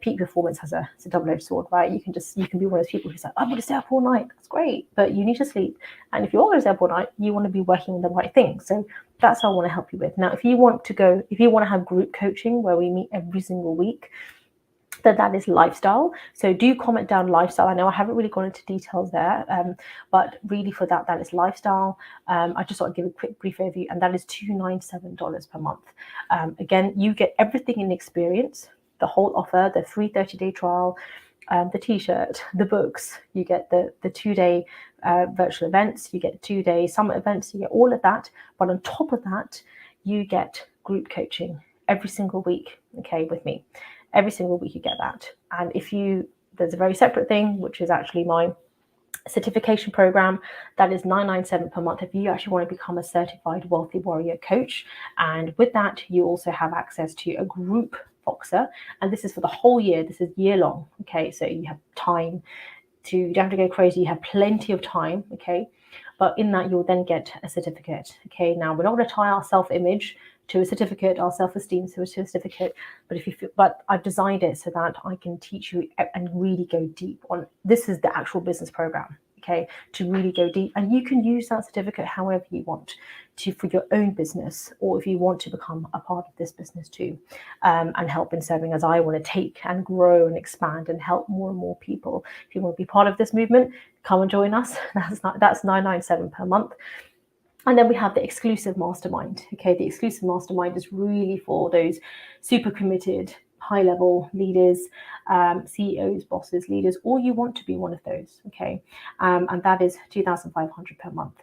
peak performance it's a double-edged sword, right? You can be one of those people who's like, I'm going to stay up all night. That's great, but you need to sleep. And if you're going to stay up all night, you want to be working on the right things. So that's what I want to help you with. Now, if you want to have group coaching where we meet every single week, that is lifestyle. So do comment down lifestyle. I know I haven't really gone into details there, but really for that is lifestyle. I just want to give a quick brief overview, and that is $297 per month. Again, you get everything in experience, the whole offer, the free 30-day trial, the t-shirt, the books, you get the 2-day virtual events, you get 2-day summit events, you get all of that. But on top of that, you get group coaching every single week, okay, with me. Every single week you get that. And there's a very separate thing, which is actually my certification program. That is $997 per month if you actually want to become a certified Wealthy Warrior coach. And with that, you also have access to a group Voxer. And this is for the whole year. This is year long. Okay, so you have time you don't have to go crazy. You have plenty of time. Okay, but in that you'll then get a certificate. Okay, now we're not going to tie our self-image to a certificate, our self-esteem to a certificate, but I've designed it so that I can teach you and really go deep on. This is the actual business program, okay, to really go deep, and you can use that certificate however you want for your own business, or if you want to become a part of this business too, and help in serving as I want to take and grow and expand and help more and more people. If you want to be part of this movement, come and join us. That's $997 per month. And then we have the exclusive mastermind. Okay, the exclusive mastermind is really for those super committed, high-level leaders, CEOs, bosses, leaders, or you want to be one of those. Okay, and that is $2,500 per month.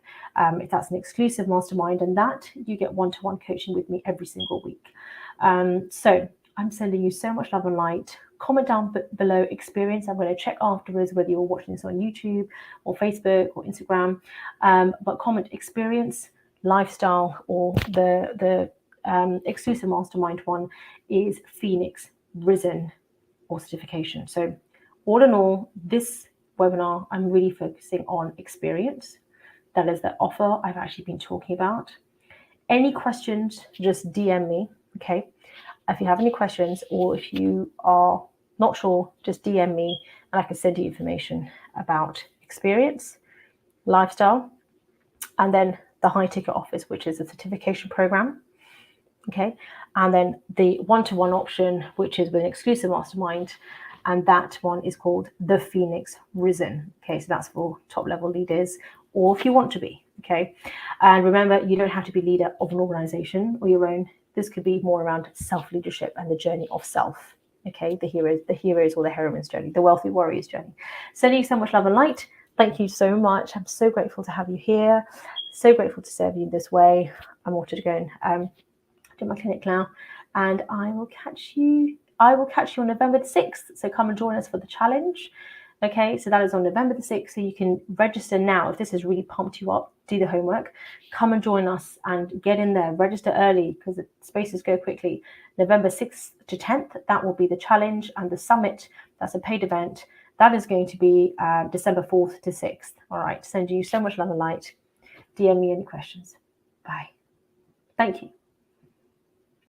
If that's an exclusive mastermind, and that you get one-to-one coaching with me every single week. So I'm sending you so much love and light. Comment down below experience. I'm going to check afterwards whether you're watching this on YouTube or Facebook or Instagram. But comment experience, lifestyle, or the exclusive mastermind one is Phoenix, Risen, or certification. So all in all, this webinar, I'm really focusing on experience. That is the offer I've actually been talking about. Any questions, just DM me, okay? If you have any questions, or if you are not sure, just DM me and I can send you information about experience, lifestyle, and then the high ticket offers, which is a certification program. Okay. And then the one-to-one option, which is with an exclusive mastermind. And that one is called the Phoenix Risen. Okay. So that's for top level leaders, or if you want to be. Okay. And remember, you don't have to be leader of an organization or your own. This could be more around self-leadership and the journey of self. Okay, the heroes or the heroine's journey, the wealthy warrior's journey. Sending you so much love and light. Thank you so much. I'm so grateful to have you here. So grateful to serve you this way. I'm off to go and do my clinic now, and I will catch you on November the 6th. So come and join us for the challenge. Okay, so that is on November the 6th. So you can register now. If this has really pumped you up, do the homework. Come and join us and get in there. Register early because the spaces go quickly. November 6th to 10th, that will be the challenge. And the summit, that's a paid event. That is going to be December 4th to 6th. All right, send you so much love and light. DM me any questions. Bye. Thank you.